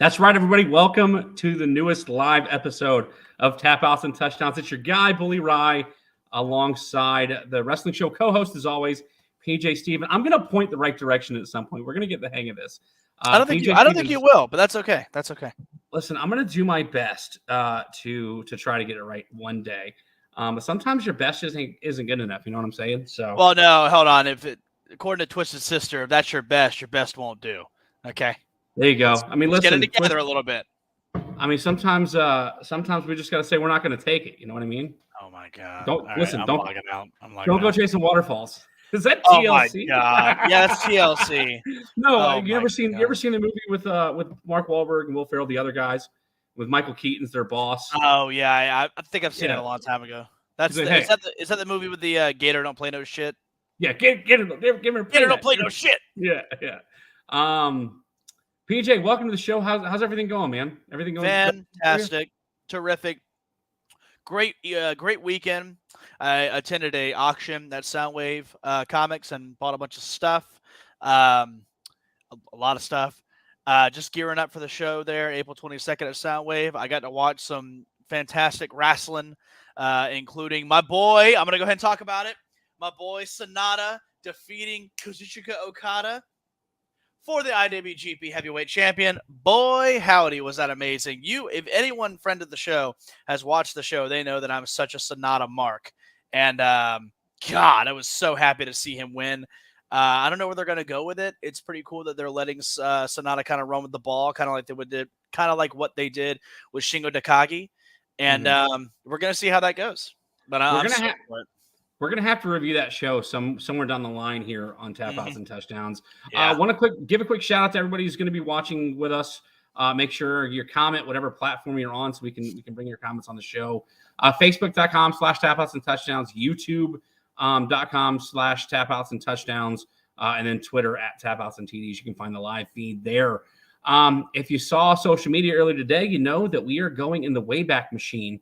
That's right, everybody. Welcome to the newest live episode of Tap Outs and Touchdowns. It's your guy, Bully Rye, alongside the wrestling show co-host, as always, PJ Steven. I'm going to point the right direction at some point. We're going to get the hang of this. I don't think you will, but that's okay. That's okay. Listen, I'm going to do my best to try to get it right one day. But sometimes your best isn't good enough. You know what I'm saying? So. Well, no, hold on. According to Twisted Sister, if that's your best won't do. Okay. There you go. Let's get it together a little bit. Sometimes we just got to say we're not going to take it. You know what I mean? Oh my God! Don't listen. I'm don't logging out. Don't go chasing waterfalls. Is that TLC? Oh my God! Yeah, that's TLC. No, you ever seen the movie with Mark Wahlberg and Will Ferrell, the other guys, with Michael Keaton's their boss? Oh yeah, I think I've seen it a long time ago. Is that the movie with the Gator don't play no shit? Yeah, Gator don't play no shit. Yeah. PJ, welcome to the show. How's everything going, man? Everything going fantastic, terrific, great weekend. I attended a auction at Soundwave Comics and bought a bunch of stuff, a lot of stuff. Just gearing up for the show there, April 22nd at Soundwave. I got to watch some fantastic wrestling, including my boy. I'm gonna go ahead and talk about it. My boy Sonata defeating Kazuchika Okada for the IWGP Heavyweight Champion. Boy, howdy, was that amazing. If anyone friend of the show has watched the show, they know that I'm such a Sonata mark. And, God, I was so happy to see him win. I don't know where they're going to go with it. It's pretty cool that they're letting Sonata kind of run with the ball, kind of like what they did with Shingo Takagi. And we're going to see how that goes. But we're going to have to review that show somewhere down the line here on Tap Outs and Touchdowns. Yeah. Want to give a quick shout out to everybody who's going to be watching with us. Make sure your comment, whatever platform you're on, so we can bring your comments on the show. Facebook.com/Tap Outs and Touchdowns, YouTube.com/Tap Outs and Touchdowns, and then Twitter @Tap Outs and TDs. You can find the live feed there. If you saw social media earlier today, you know that we are going in the Wayback Machine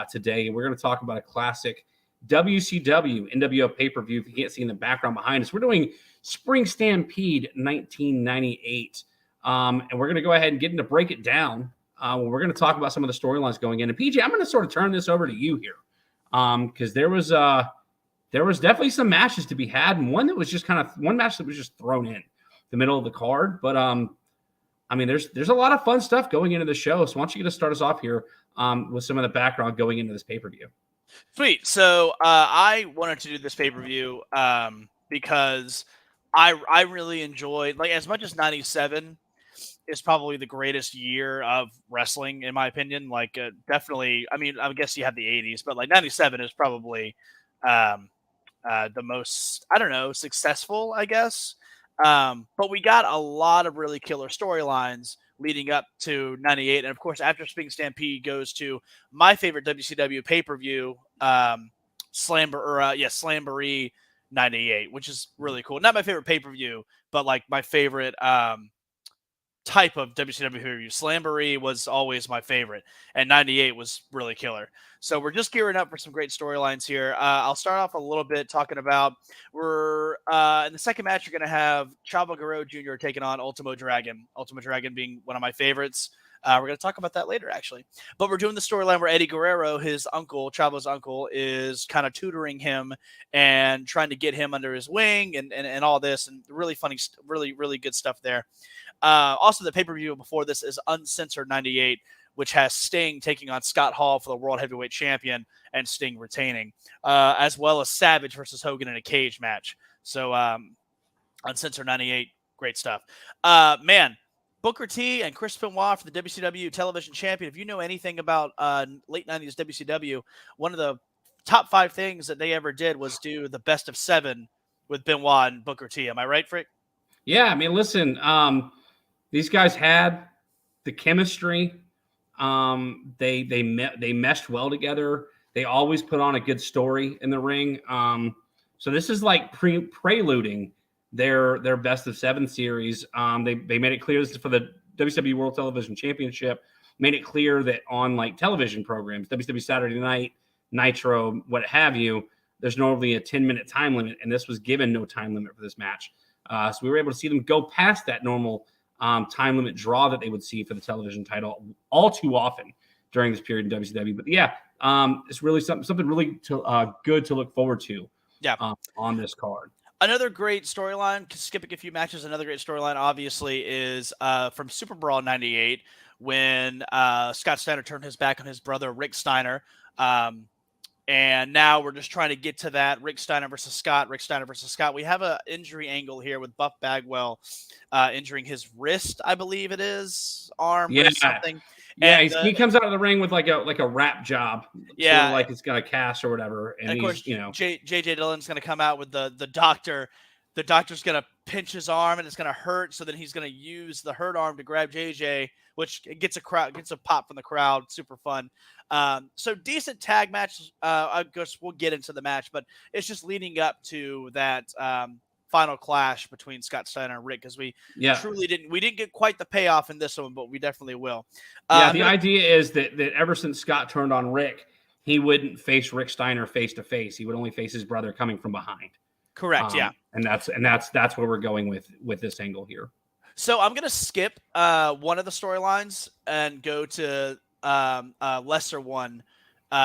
today, and we're going to talk about a classic WCW NWO pay-per-view. If you can't see in the background behind us, we're doing Spring Stampede 1998. And we're going to go ahead and get into break it down. We're going to talk about some of the storylines going in. And PJ, I'm going to sort of turn this over to you here. Because there was definitely some matches to be had, and one match that was just thrown in the middle of the card. But there's a lot of fun stuff going into the show. So why don't you get to start us off here with some of the background going into this pay-per-view? Sweet. So I wanted to do this pay-per-view because I really enjoyed, like, as much as 97 is probably the greatest year of wrestling, in my opinion. Like, definitely, I guess you have the 80s, but like 97 is probably the most, successful, I guess. But we got a lot of really killer storylines leading up to 98. And of course, after Spring Stampede goes to my favorite WCW pay-per-view, Slamboree 98, which is really cool. Not my favorite pay-per-view, but like my favorite type of WCW pay-per-view. Slamboree was always my favorite, and 98 was really killer. So we're just gearing up for some great storylines here. I'll start off a little bit talking about we're in the second match. You're going to have Chavo Guerrero Jr. taking on Ultimo Dragon. Ultimo Dragon being one of my favorites. We're going to talk about that later, actually. But we're doing the storyline where Eddie Guerrero, his uncle, Chavo's uncle, is kind of tutoring him and trying to get him under his wing and all this, and really funny, really, really good stuff there. Also, the pay-per-view before this is Uncensored 98, which has Sting taking on Scott Hall for the World Heavyweight Champion and Sting retaining, as well as Savage versus Hogan in a cage match. So Uncensored 98, great stuff. Booker T and Chris Benoit for the WCW Television Champion. If you know anything about late 90s WCW, one of the top 5 things that they ever did was do the best of 7 with Benoit and Booker T. Am I right, Frick? Yeah, listen, these guys had the chemistry. They meshed well together. They always put on a good story in the ring. So this is like preluding their best of 7 series. They made it clear this is for the WCW World Television Championship. Made it clear that on like television programs, WCW Saturday Night, Nitro, what have you, there's normally a 10-minute time limit, and this was given no time limit for this match. So we were able to see them go past that normal time limit draw that they would see for the television title all too often during this period in WCW. But yeah, it's really something really good to look forward to. Yeah. On this card. Another great storyline, skipping a few matches, another great storyline obviously is from Super Brawl 98 when Scott Steiner turned his back on his brother Rick Steiner. And now we're just trying to get to that Rick Steiner versus Scott. We have an injury angle here with Buff Bagwell injuring his wrist, I believe it is, arm, wrist, something. Yeah, and, he comes out of the ring with like a wrap job, yeah, sort of like it's got a cast or whatever. And of course, JJ Dillon's going to come out with the doctor. The doctor's going to pinch his arm and it's going to hurt. So then he's going to use the hurt arm to grab JJ, which gets a pop from the crowd. Super fun. So decent tag match. I guess we'll get into the match, but it's just leading up to that final clash between Scott Steiner and Rick, because we truly didn't get quite the payoff in this one, but we definitely will. The idea is that ever since Scott turned on Rick, he wouldn't face Rick Steiner face to face. He would only face his brother coming from behind. Correct. And that's where we're going with this angle here. So I'm gonna skip one of the storylines and go to lesser one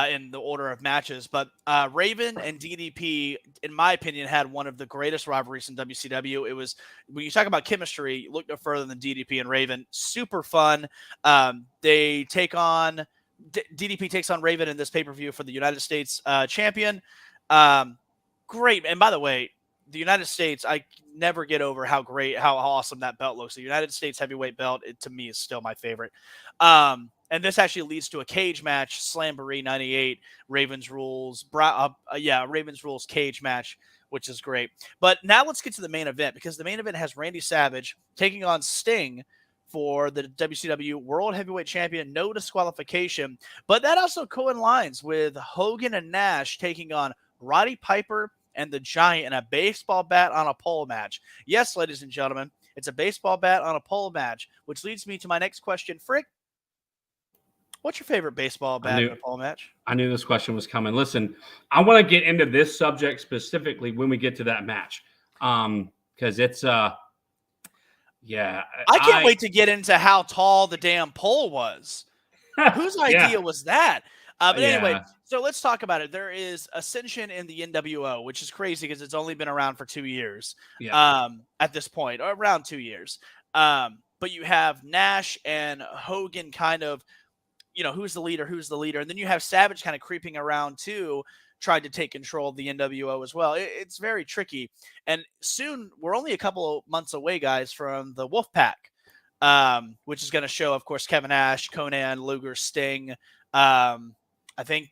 in the order of matches. But Raven and DDP, in my opinion, had one of the greatest rivalries in WCW. It was, when you talk about chemistry, look no further than DDP and Raven. Super fun. They take on DDP takes on Raven in this pay-per-view for the United States champion. Great. And by the way, the United States, I never get over how awesome that belt looks. The United States heavyweight belt, to me, is still my favorite. And this actually leads to a cage match, Slamboree 98, Ravens Rules cage match, which is great. But now let's get to the main event, because the main event has Randy Savage taking on Sting for the WCW World Heavyweight Champion, no disqualification. But that also coincides with Hogan and Nash taking on Roddy Piper and the Giant in a baseball bat on a pole match. Yes, ladies and gentlemen, it's a baseball bat on a pole match, which leads me to my next question. Frick, what's your favorite baseball bat in a pole match? I knew this question was coming. Listen, I want to get into this subject specifically when we get to that match, because it's I can't wait to get into how tall the damn pole was. Whose idea was that? But anyway, so let's talk about it. There is Ascension in the NWO, which is crazy because it's only been around for 2 years at this point, or around 2 years. But you have Nash and Hogan kind of, who's the leader? And then you have Savage kind of creeping around too, tried to take control of the NWO as well. It's very tricky. And soon, we're only a couple of months away, guys, from the Wolfpack, which is going to show, of course, Kevin Nash, Conan, Luger, Sting. I think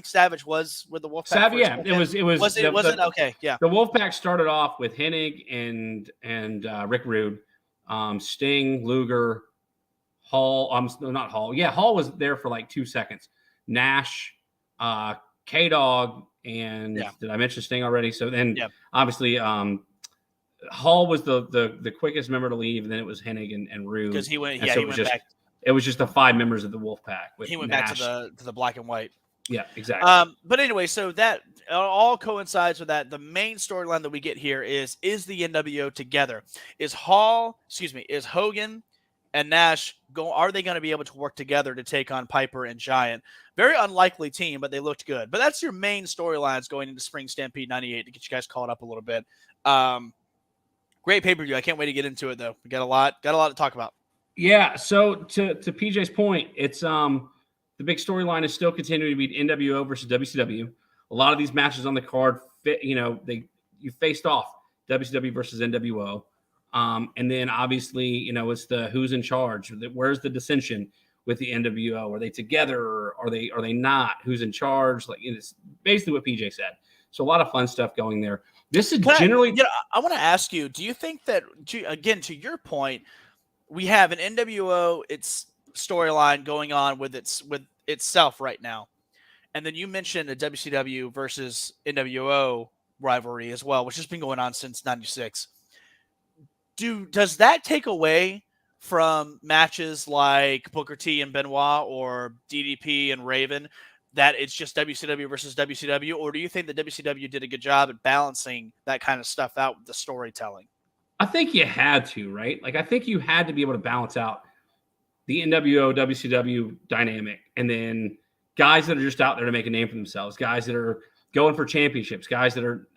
Savage was with the Wolfpack. Savage, yeah, it was. Okay, yeah. The Wolfpack started off with Hennig and Rick Rude, Sting, Luger, Hall. Not Hall. Yeah, Hall was there for like 2 seconds. Nash, K-Dog, and did I mention Sting already? So then, obviously, Hall was the quickest member to leave, and then it was Hennig and Rude, because he went. He went back. It was just the 5 members of the Wolfpack. He went back to the black and white. Yeah, exactly. But anyway, so that all coincides with that. The main storyline that we get here is the NWO together? Is Hogan and Nash are they going to be able to work together to take on Piper and Giant? Very unlikely team, but they looked good. But that's your main storylines going into Spring Stampede 98 to get you guys caught up a little bit. Great pay-per-view. I can't wait to get into it though. We got a lot to talk about. Yeah, so to PJ's point, it's the big storyline is still continuing to be NWO versus WCW. A lot of these matches on the card fit, you faced off WCW versus NWO. And then obviously, it's the who's in charge. Where's the dissension with the NWO? Are they together or are they not? Who's in charge? Like, it's basically what PJ said. So a lot of fun stuff going there. This is generally I want to ask you, do you think that, to your point, we have an NWO storyline going on with itself right now, and then you mentioned a WCW versus NWO rivalry as well, which has been going on since '96. Does that take away from matches like Booker T and Benoit or DDP and Raven, that it's just WCW versus WCW, or do you think that WCW did a good job at balancing that kind of stuff out with the storytelling? I think you had to, right? Like, I think you had to be able to balance out the NWO, WCW dynamic, and then guys that are just out there to make a name for themselves, guys that are going for championships, guys that are,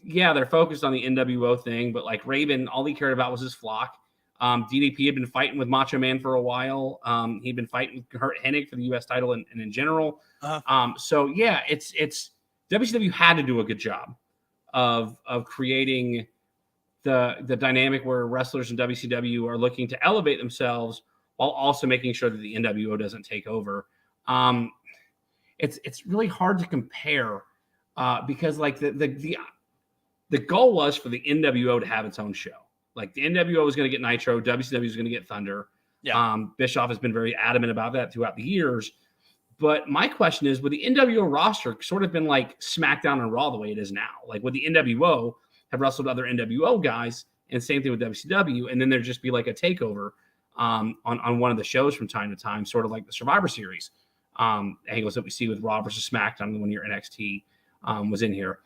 yeah, they're focused on the NWO thing, but like Raven, all he cared about was his flock. DDP had been fighting with Macho Man for a while. He'd been fighting with Hurt Hennig for the U.S. title and in general. So yeah, it's WCW had to do a good job of creating the dynamic where wrestlers in WCW are looking to elevate themselves while also making sure that the NWO doesn't take over. It's really hard to compare because like the goal was for the NWO to have its own show. Like the NWO was going to get Nitro, WCW was going to get Thunder. Yeah. Bischoff has been very adamant about that throughout the years. But my question is, would the NWO roster sort of been like SmackDown and Raw the way it is now? Like, would the NWO have wrestled other NWO guys, and same thing with WCW, and then there'd just be like a takeover on one of the shows from time to time, sort of like the Survivor Series angles that we see with Raw versus SmackDown, the one year NXT was in here.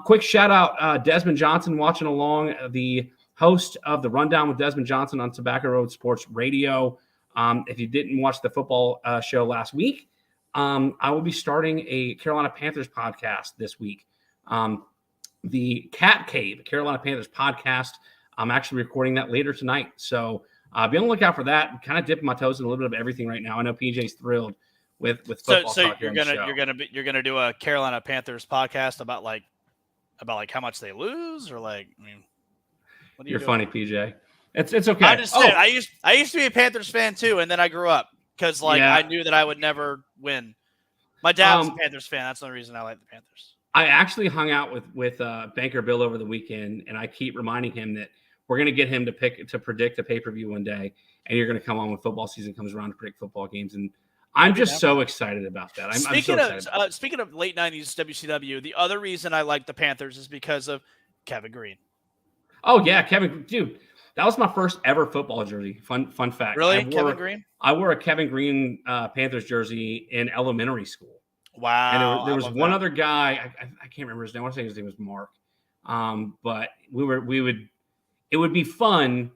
Quick shout out, Desmond Johnson watching along, the host of the Rundown with Desmond Johnson on Tobacco Road Sports Radio. If you didn't watch the football show last week, I will be starting a Carolina Panthers podcast this week. The Cat Cave, Carolina Panthers podcast. I'm actually recording that later tonight. So be on the lookout for that. I'm kind of dipping my toes in a little bit of everything right now. I know PJ's thrilled with football. So you're gonna do a Carolina Panthers podcast about how much they lose, or like, I mean, what are you You're doing? funny, PJ. It's okay. I just said I used to be a Panthers fan too, and then I grew up because I knew that I would never win. My dad was a Panthers fan. That's the only reason I like the Panthers. I actually hung out with Banker Bill over the weekend, and I keep reminding him that we're going to get him to predict a pay-per-view one day, and you're going to come on when football season comes around to predict football games. And I'm just so excited about that. I'm so excited. Speaking of late 90s WCW, the other reason I like the Panthers is because of Kevin Green. Oh, yeah, Kevin. Dude, that was my first ever football jersey. Fun fact. Really? Kevin Green? I wore a Kevin Green Panthers jersey in elementary school. Wow. And there was one other guy. I can't remember his name. I want to say his name was Mark. But it would be fun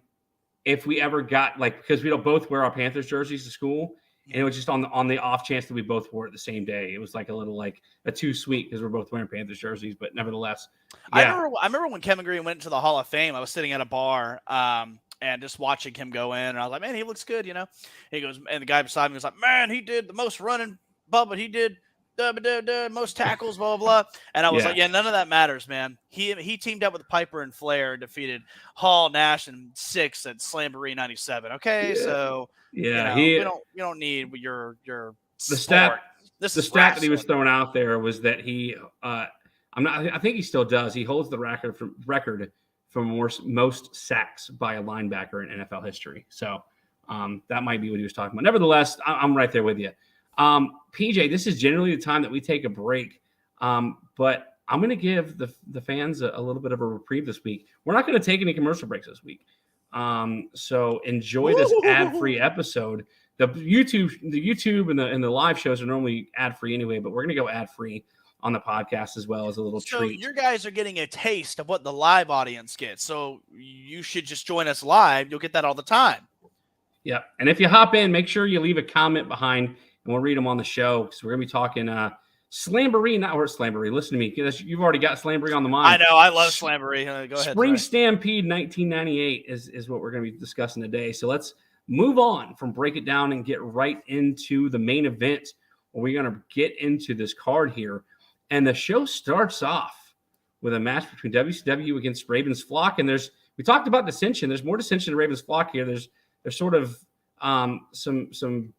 if we ever got because we don't both wear our Panthers jerseys to school. And it was just on the off chance that we both wore it the same day. It was like a little a too sweet because we're both wearing Panthers jerseys, but nevertheless. Yeah. I remember when Kevin Green went into the Hall of Fame, I was sitting at a bar and just watching him go in, and I was like, man, he looks good, He goes, and the guy beside me was like, man, he did the most running, Bubba, he did most tackles, blah, blah, blah. And I was like, yeah, none of that matters, man. He teamed up with Piper and Flair and defeated Hall, Nash, and Six at Slamboree 97. Okay, so we don't need your the stat. The stat that he was throwing out there was that he I think he still does. He holds the record for most sacks by a linebacker in NFL history. So that might be what he was talking about. Nevertheless, I'm right there with you. PJ, this is generally the time that we take a break, but I'm going to give the fans a little bit of a reprieve this week. We're not going to take any commercial breaks this week, so enjoy this ad-free episode. The YouTube and the live shows are normally ad-free anyway, but we're going to go ad-free on the podcast as well as a little treat. So you guys are getting a taste of what the live audience gets. So you should just join us live. You'll get that all the time. Yep. And if you hop in, make sure you leave a comment behind, and we'll read them on the show, because we're going to be talking Slamboree, not where Slamboree. Listen to me. You've already got Slamboree on the mind. I know. I love Slamboree. Go ahead. Spring Stampede 1998 is what we're going to be discussing today. So let's move on from break it down and get right into the main event, where we're going to get into this card here. And the show starts off with a match between WCW against Raven's Flock. And we talked about dissension. There's more dissension in Raven's Flock here. There's sort of some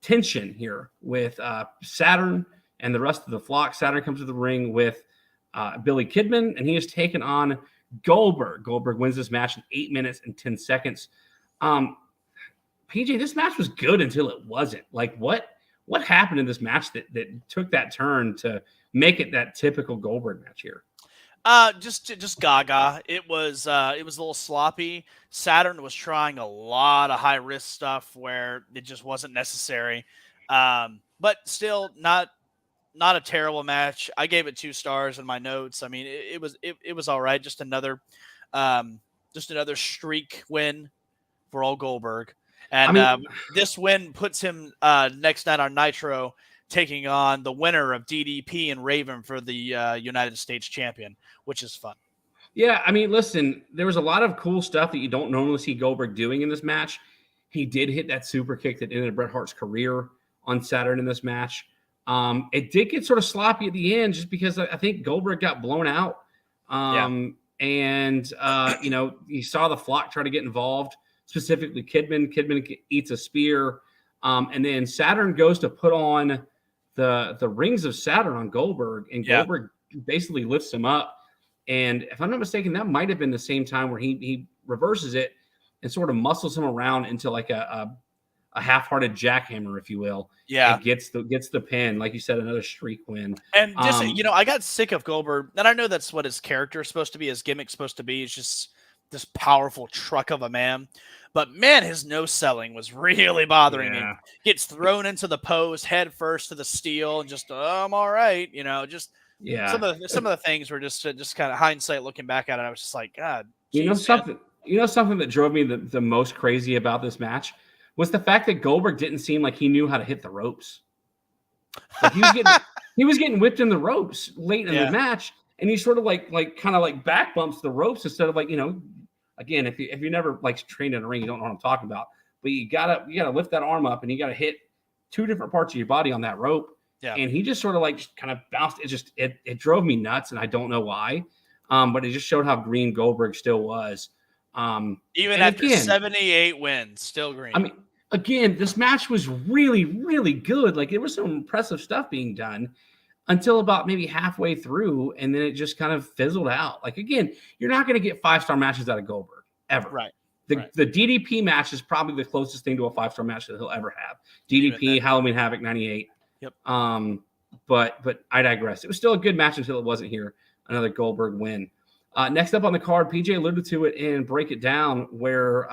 tension here with Saturn and the rest of the Flock. Saturn comes to the ring with Billy Kidman, and he is taken on Goldberg. Goldberg wins this match in 8 minutes and 10 seconds. PJ, this match was good until it wasn't. Like, what happened in this match that took that turn to make it that typical Goldberg match here? Just gaga. It was a little sloppy. Saturn was trying a lot of high risk stuff where it just wasn't necessary. But still not a terrible match. I gave it 2 stars in my notes. I mean, it was all right. Just another just another streak win for old Goldberg. I And mean, this win puts him next night on Nitro, taking on the winner of DDP and Raven for the United States champion, which is fun. yeah, I mean, listen, there was a lot of cool stuff that you don't normally see Goldberg doing in this match. He did hit that super kick that ended Bret Hart's career on Saturn in this match. It did get sort of sloppy at the end just because I think Goldberg got blown out. And, you saw the Flock try to get involved, specifically Kidman. Kidman eats a spear. And then Saturn goes to put on the rings of Saturn on Goldberg, and Goldberg basically lifts him up. And if I'm not mistaken, that might have been the same time where he reverses it and sort of muscles him around into like a half-hearted jackhammer, if you will. Yeah. And gets the pin. Like you said, another streak win. And just, I got sick of Goldberg, and I know that's what his character is supposed to be, his gimmick's supposed to be. It's just this powerful truck of a man. But man, his no selling was really bothering me. Gets thrown into the post, head first to the steel, and just, I'm all right. Some of the things were just kind of hindsight looking back at it. I was just like, God, something that drove me the most crazy about this match was the fact that Goldberg didn't seem like he knew how to hit the ropes. Like he was getting whipped in the ropes late in the match, and he sort of like back bumps the ropes instead of again, if you never trained in a ring, you don't know what I'm talking about. But you gotta lift that arm up, and you gotta hit two different parts of your body on that rope. Yeah. And he just sort of just kind of bounced. It drove me nuts, and I don't know why. But it just showed how green Goldberg still was. Even after 78 wins, still green. I mean, again, this match was really, really good. Like, there was some impressive stuff being done until about maybe halfway through, and then it just kind of fizzled out. Like, again, you're not going to get 5-star matches out of Goldberg ever. Right. The DDP match is probably the closest thing to a 5-star match that he'll ever have. DDP, Halloween Havoc 98. Yep. But I digress. It was still a good match until it wasn't here. Another Goldberg win. Next up on the card, PJ alluded to it in Break It Down, where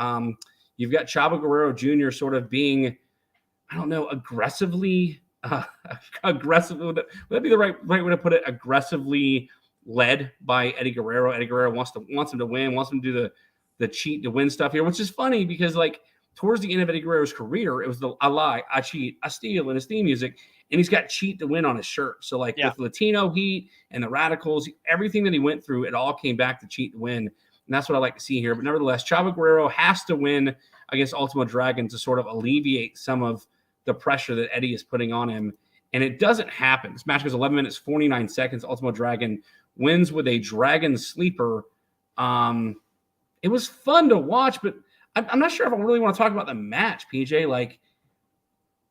you've got Chavo Guerrero Jr. sort of being, I don't know, aggressively. Would that be the right way to put it? Aggressively led by Eddie Guerrero. Eddie Guerrero wants him to win, wants him to do the cheat to win stuff here, which is funny because towards the end of Eddie Guerrero's career, it was I lie, I cheat, I steal in his theme music, and he's got cheat to win on his shirt. So with Latino Heat and the Radicals, everything that he went through, it all came back to cheat to win. And that's what I like to see here. But nevertheless, Chavo Guerrero has to win against Ultimo Dragon to sort of alleviate some of the pressure that Eddie is putting on him. And it doesn't happen. This match goes 11 minutes, 49 seconds. Ultimo Dragon wins with a Dragon Sleeper. It was fun to watch, but I'm not sure if I really want to talk about the match, PJ.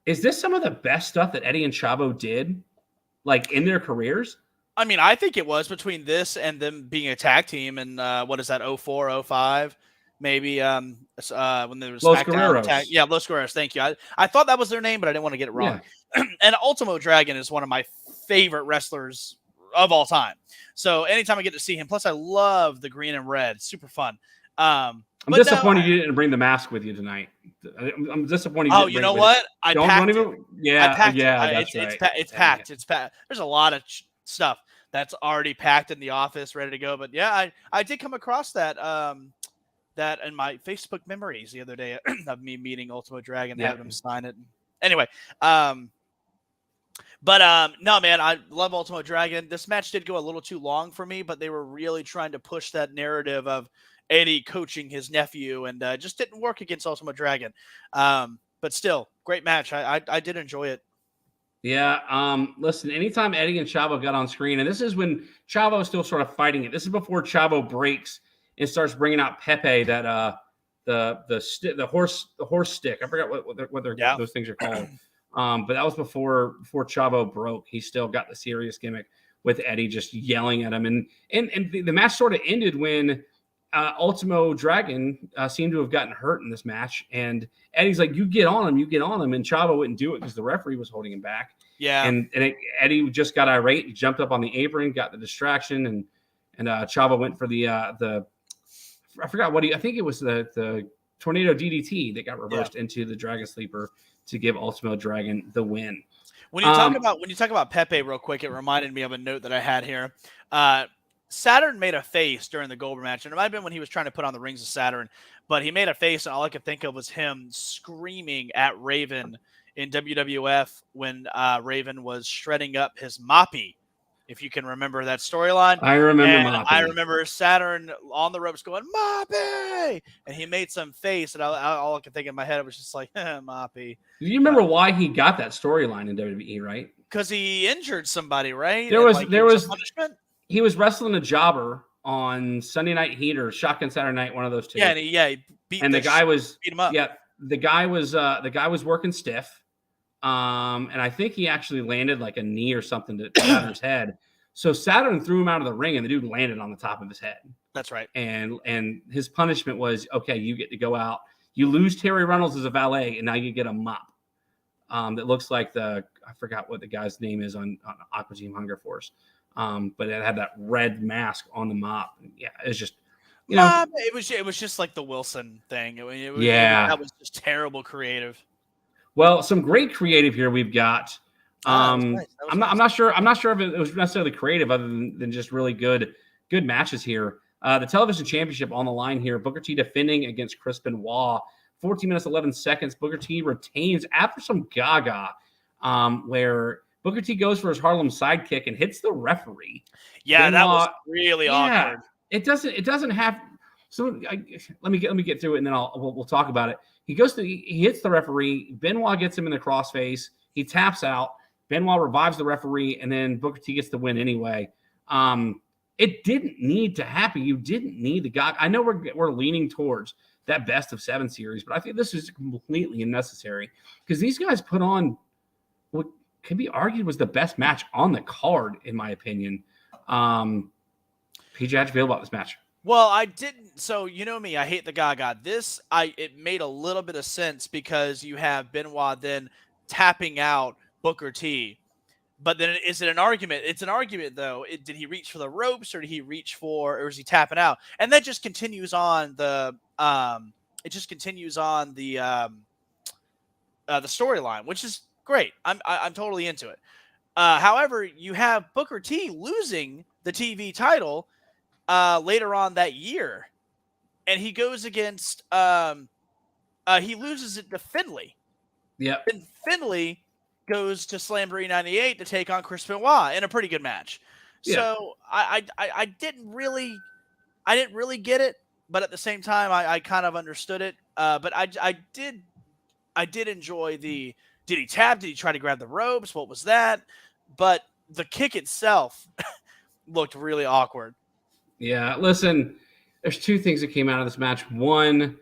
Is this some of the best stuff that Eddie and Chavo did, in their careers? I mean, I think it was between this and them being a tag team and what is that, 04, 05? Maybe when there was Los Guerreros. Los Guerreros. Thank you. I thought that was their name, but I didn't want to get it wrong. Yeah. And Ultimo Dragon is one of my favorite wrestlers of all time. So anytime I get to see him, plus I love the green and red. It's super fun. I'm disappointed you didn't bring the mask with you tonight. I'm disappointed. You know what? I packed it. It's packed. It's packed. There's a lot of stuff that's already packed in the office, ready to go. But yeah, I did come across that in my Facebook memories the other day of me meeting Ultimo Dragon, having him sign it. Anyway, no, man, I love Ultimo Dragon. This match did go a little too long for me, but they were really trying to push that narrative of Eddie coaching his nephew, and just didn't work against Ultimo Dragon. But still, great match. I did enjoy it. Yeah. Listen, anytime Eddie and Chavo got on screen, and this is when Chavo is still sort of fighting it. This is before Chavo breaks and starts bringing out Pepe, that the horse stick. I forgot what those things are called. But that was before Chavo broke. He still got the serious gimmick with Eddie just yelling at him, and the match sort of ended when Ultimo Dragon seemed to have gotten hurt in this match, and Eddie's like, you get on him, and Chavo wouldn't do it because the referee was holding him back. Yeah. And Eddie just got irate. He jumped up on the apron, got the distraction, and Chavo went for the I forgot I think it was the Tornado DDT that got reversed into the Dragon Sleeper to give Ultimo Dragon the win. When you talk about Pepe real quick, it reminded me of a note that I had here. Saturn made a face during the Goldberg match, and it might have been when he was trying to put on the rings of Saturn, but he made a face, and all I could think of was him screaming at Raven in WWF when Raven was shredding up his moppy, if you can remember that storyline. I remember And Moppy. I remember Saturn on the ropes going, Moppy! And he made some face, and all I could think in my head was just like, Moppy. Do you remember why he got that storyline in WWE, right? Because he injured somebody, right? There was punishment. He was wrestling a jobber on Sunday Night Heat or Shotgun Saturday Night, one of those two. Yeah, and he beat and the guy was beat him up. Yeah, the guy was working stiff. And I think he actually landed like a knee or something to Saturn's head. So Saturn threw him out of the ring, and the dude landed on the top of his head. That's right. And his punishment was, okay, you get to go out. You lose Terry Reynolds as a valet, and now you get a mop. That looks like I forgot what the guy's name is on Aqua Team Hunger Force. But it had that red mask on the mop. Yeah, it's just, it was just like the Wilson thing. That was just terrible creative. Well, some great creative here we've got. Nice. I'm not sure if it was necessarily creative, other than just really good matches here. The television championship on the line here. Booker T defending against Chris Benoit. 14 minutes 11 seconds. Booker T retains after some gaga, where Booker T goes for his Harlem sidekick and hits the referee. Yeah, Benoit, that was really awkward. It doesn't have. So let me get through it, and then we'll talk about it. He hits the referee. Benoit gets him in the crossface. He taps out. Benoit revives the referee, and then Booker T gets the win anyway. It didn't need to happen. You didn't need the guy. I know we're leaning towards that best of 7 series, but I think this is completely unnecessary because these guys put on what can be argued was the best match on the card, in my opinion. PJ, how'd you feel about this match? Well, I didn't. So you know me, I hate the Gaga. It made a little bit of sense because you have Benoit then tapping out Booker T. But then is it an argument? It's an argument though. Did he reach for the ropes or or is he tapping out? And that just continues on the storyline, which is great. I'm totally into it. However, you have Booker T losing the TV title later on that year, and he goes against he loses it to Finlay. Yeah, and Finlay goes to Slamboree 98 to take on Chris Benoit in a pretty good match. Yeah. So I didn't really get it, but at the same time I kind of understood it. But I did enjoy did he tap? Did he try to grab the ropes? What was that? But the kick itself looked really awkward. Yeah, listen, there's 2 things that came out of this match. One,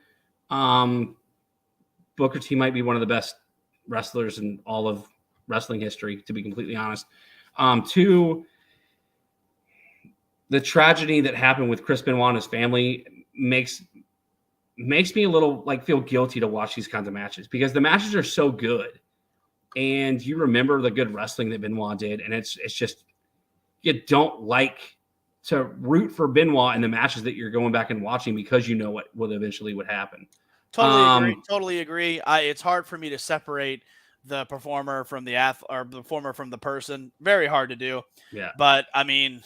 Booker T might be one of the best wrestlers in all of wrestling history, to be completely honest. 2, the tragedy that happened with Chris Benoit and his family makes me a little feel guilty to watch these kinds of matches because the matches are so good, and you remember the good wrestling that Benoit did, and it's just you don't like to root for Benoit in the matches that you're going back and watching because you know what will eventually would happen. Totally agree. It's hard for me to separate the performer from the performer from the person. Very hard to do. Yeah. But I mean,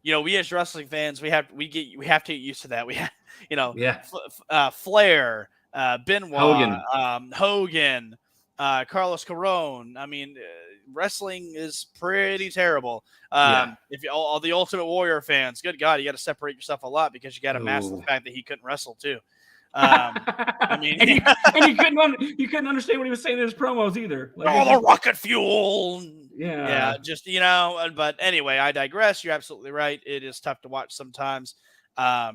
we as wrestling fans, we have to get used to that. We have, Flair, Benoit, Hogan, Carlos Carone. I mean, wrestling is pretty terrible. If all the Ultimate Warrior fans, good God, you got to separate yourself a lot because you got to mask the fact that he couldn't wrestle too. I mean, and you couldn't understand what he was saying in his promos either. The rocket fuel. Yeah. Just But anyway, I digress. You're absolutely right. It is tough to watch sometimes. I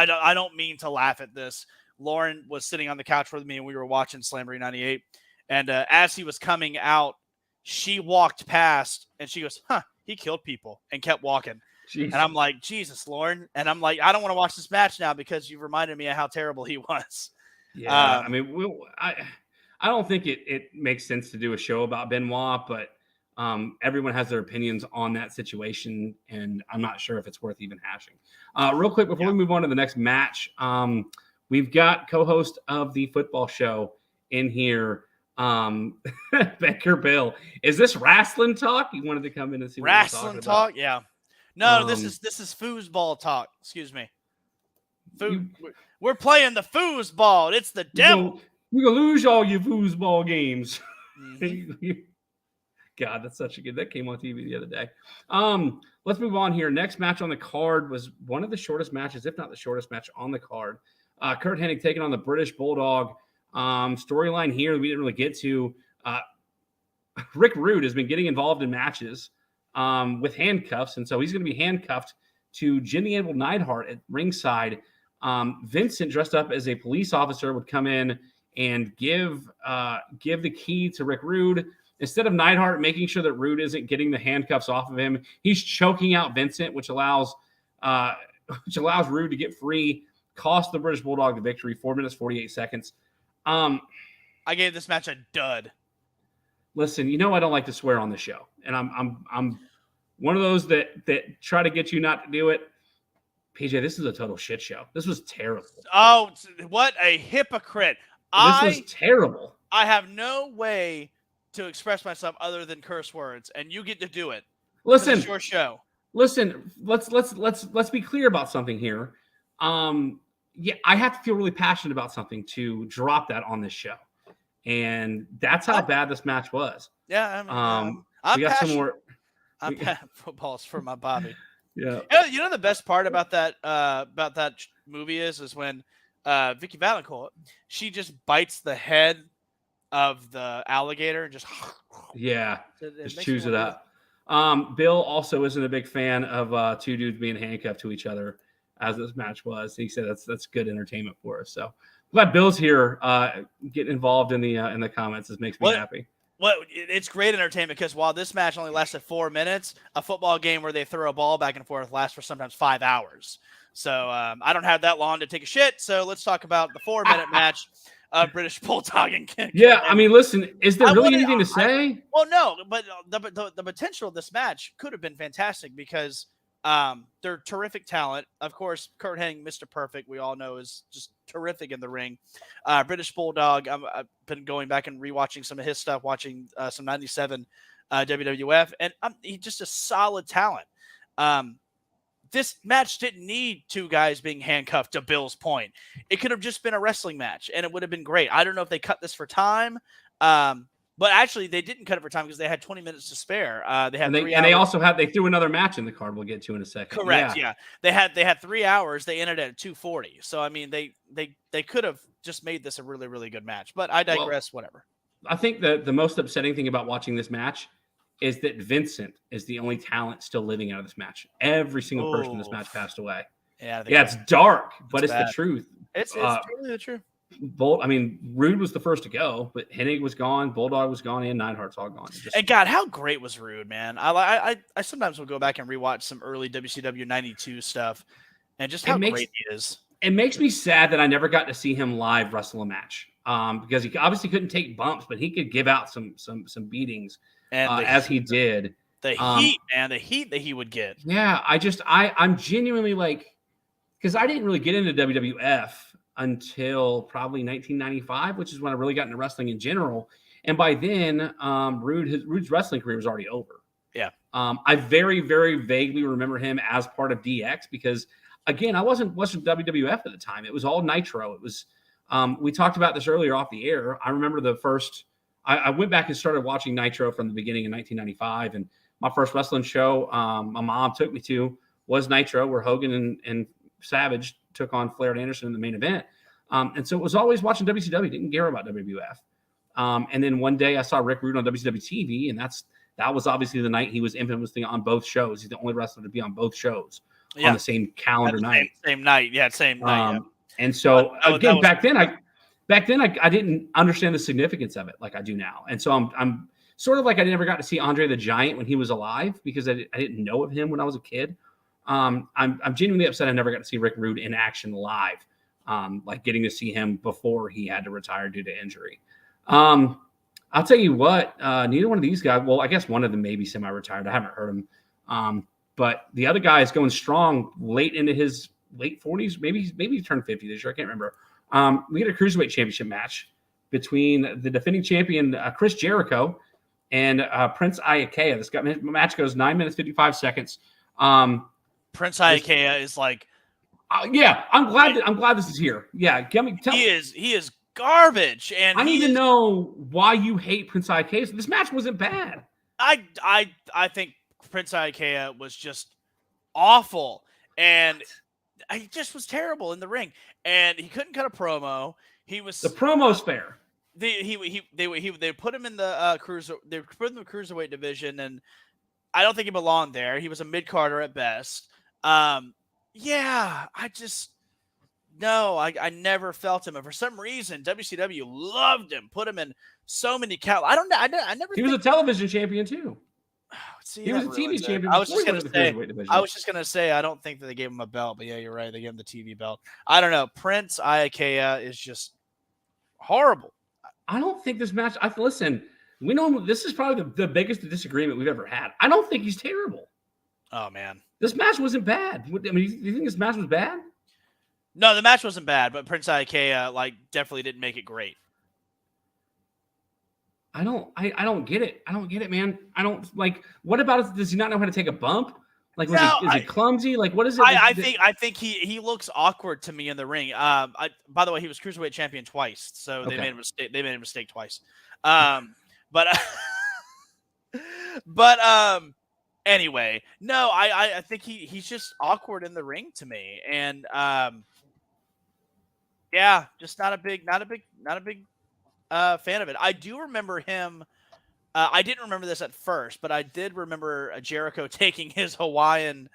don't mean to laugh at this. Lauren was sitting on the couch with me, and we were watching Slamboree 98. And as he was coming out, she walked past, and she goes, "Huh, he killed people," and kept walking. Jeez. And I'm like, Jesus, Lauren. And I'm like, I don't want to watch this match now because you reminded me of how terrible he was. Yeah. I mean, I don't think it makes sense to do a show about Benoit, but everyone has their opinions on that situation. And I'm not sure if it's worth even hashing. Real quick, before we move on to the next match, we've got co-host of the football show in here, Becker Bill. Is this wrestling talk? You wanted to come in and see what wrestling talk? About? Yeah. No, this is foosball talk. Excuse me. We're playing the foosball. It's the devil. You're going to lose all your foosball games. Mm-hmm. God, that's such a good. That came on TV the other day. Let's move on here. Next match on the card was one of the shortest matches, if not the shortest match on the card. Kurt Hennig taking on the British Bulldog. Storyline here we didn't really get to. Rick Rude has been getting involved in matches with handcuffs, and so he's going to be handcuffed to Jimmy Anvil Neidhart at ringside. Vincent, dressed up as a police officer, would come in and give the key to Rick Rude. Instead of Neidhart making sure that Rude isn't getting the handcuffs off of him, he's choking out Vincent, which allows Rude to get free. Cost the British Bulldog the victory. 4 minutes 48 seconds. I gave this match a dud. Listen, I don't like to swear on the show, and I'm one of those that try to get you not to do it. PJ, this is a total shit show. This was terrible. Oh, what a hypocrite! This was terrible. I have no way to express myself other than curse words, and you get to do it. Listen, it's your show. Listen, let's be clear about something here. Yeah, I have to feel really passionate about something to drop that on this show, and that's how bad this match was. Yeah, I mean, we got some more. Football's for my Bobby. Yeah. You know the best part about that movie is when Vicky Valancourt, she just bites the head of the alligator and just just chews it up. Bill also isn't a big fan of two dudes being handcuffed to each other, as this match was. He said that's good entertainment for us. So glad Bill's here, getting involved in the comments. This makes me happy. Well, it's great entertainment because while this match only lasted 4 minutes, a football game where they throw a ball back and forth lasts for sometimes 5 hours. So I don't have that long to take a shit. So let's talk about the 4-minute match of British Bulldog and King. Yeah, I mean, listen, is there really anything to say? Well, no, but the potential of this match could have been fantastic because they're terrific talent. Of course, Kurt Hennig, Mr. Perfect, we all know, is just terrific in the ring. British Bulldog, I've been going back and rewatching some of his stuff, watching some 97 WWF, and he's just a solid talent. This match didn't need two guys being handcuffed, to Bill's point. It could have just been a wrestling match, and it would have been great. I don't know if they cut this for time, but actually, they didn't cut it for time because they had 20 minutes to spare. They threw another match in the card. We'll get to in a second. Correct. Yeah. They had 3 hours. They ended at 2:40. So I mean, they could have just made this a really, really good match. But I digress. Whatever. I think the most upsetting thing about watching this match is that Vincent is the only talent still living out of this match. Every single person in this match passed away. Yeah. It's dark, but it's the truth. It's totally the truth. Rude was the first to go, but Hennig was gone, Bulldog was gone, and Neidhart's all gone. And God, how great was Rude, man? I sometimes will go back and rewatch some early WCW 92 stuff, and just how great he is. It makes me sad that I never got to see him live wrestle a match, because he obviously couldn't take bumps, but he could give out some beatings, as he did. The heat, man, the heat that he would get. Yeah, I'm genuinely because I didn't really get into WWF until probably 1995, which is when I really got into wrestling in general. And by then, Rude's wrestling career was already over. Yeah. I very, very vaguely remember him as part of DX because, again, I wasn't watching WWF at the time. It was all Nitro. It was, we talked about this earlier off the air. I remember I went back and started watching Nitro from the beginning in 1995. And my first wrestling show my mom took me to was Nitro, where Hogan and Savage took on Flair and Anderson in the main event. And so it was always watching WCW, didn't care about WWF. And then one day I saw Rick Rude on WCW TV, and that was obviously the night he was infamously on both shows. He's the only wrestler to be on both shows on the same calendar night. Same night. Yeah, same night. And so again, back then I didn't understand the significance of it like I do now. And so I'm sort of like I never got to see Andre the Giant when he was alive because I didn't know of him when I was a kid. I'm genuinely upset I never got to see Rick Rude in action live, like getting to see him before he had to retire due to injury. I'll tell you what, neither one of these guys, well, I guess one of them may be semi-retired. I haven't heard him. But the other guy is going strong late into his late 40s. Maybe he turned 50 this year. I can't remember. We had a Cruiserweight Championship match between the defending champion, Chris Jericho, and Prince Iaukea. This match goes 9 minutes, 55 seconds. Prince Iaukea is like, yeah, I'm glad this is here. Yeah, he is garbage, and I need to know why you hate Prince Iaukea. This match wasn't bad. I think Prince Iaukea was just awful, and he just was terrible in the ring, and he couldn't cut a promo. He was The promo's fair. They put him in the they put him in the cruiserweight division, and I don't think he belonged there. He was a mid-carder at best. Yeah, I never felt him, and for some reason WCW loved him, put him in so many I never. He was a television champion too. See, he was a TV champion. I was just gonna say I don't think that they gave him a belt, but yeah, you're right. They gave him the TV belt. I don't know. Prince Iaukea is just horrible. I don't think this match. Listen, we know this is probably the biggest disagreement we've ever had. I don't think he's terrible. Oh man, this match wasn't bad. I mean, do you think this match was bad? No, the match wasn't bad, but Prince Iaukea definitely didn't make it great. I don't get it. I don't get it, man. I don't what about it? Does he not know how to take a bump? Is he clumsy? What is it? I think he looks awkward to me in the ring. By the way, he was cruiserweight champion twice, so they made a mistake. They made a mistake twice. Anyway, no, I think he's just awkward in the ring to me, and yeah, just not a big fan of it. I do remember him. I didn't remember this at first, but I did remember Jericho taking his Hawaiian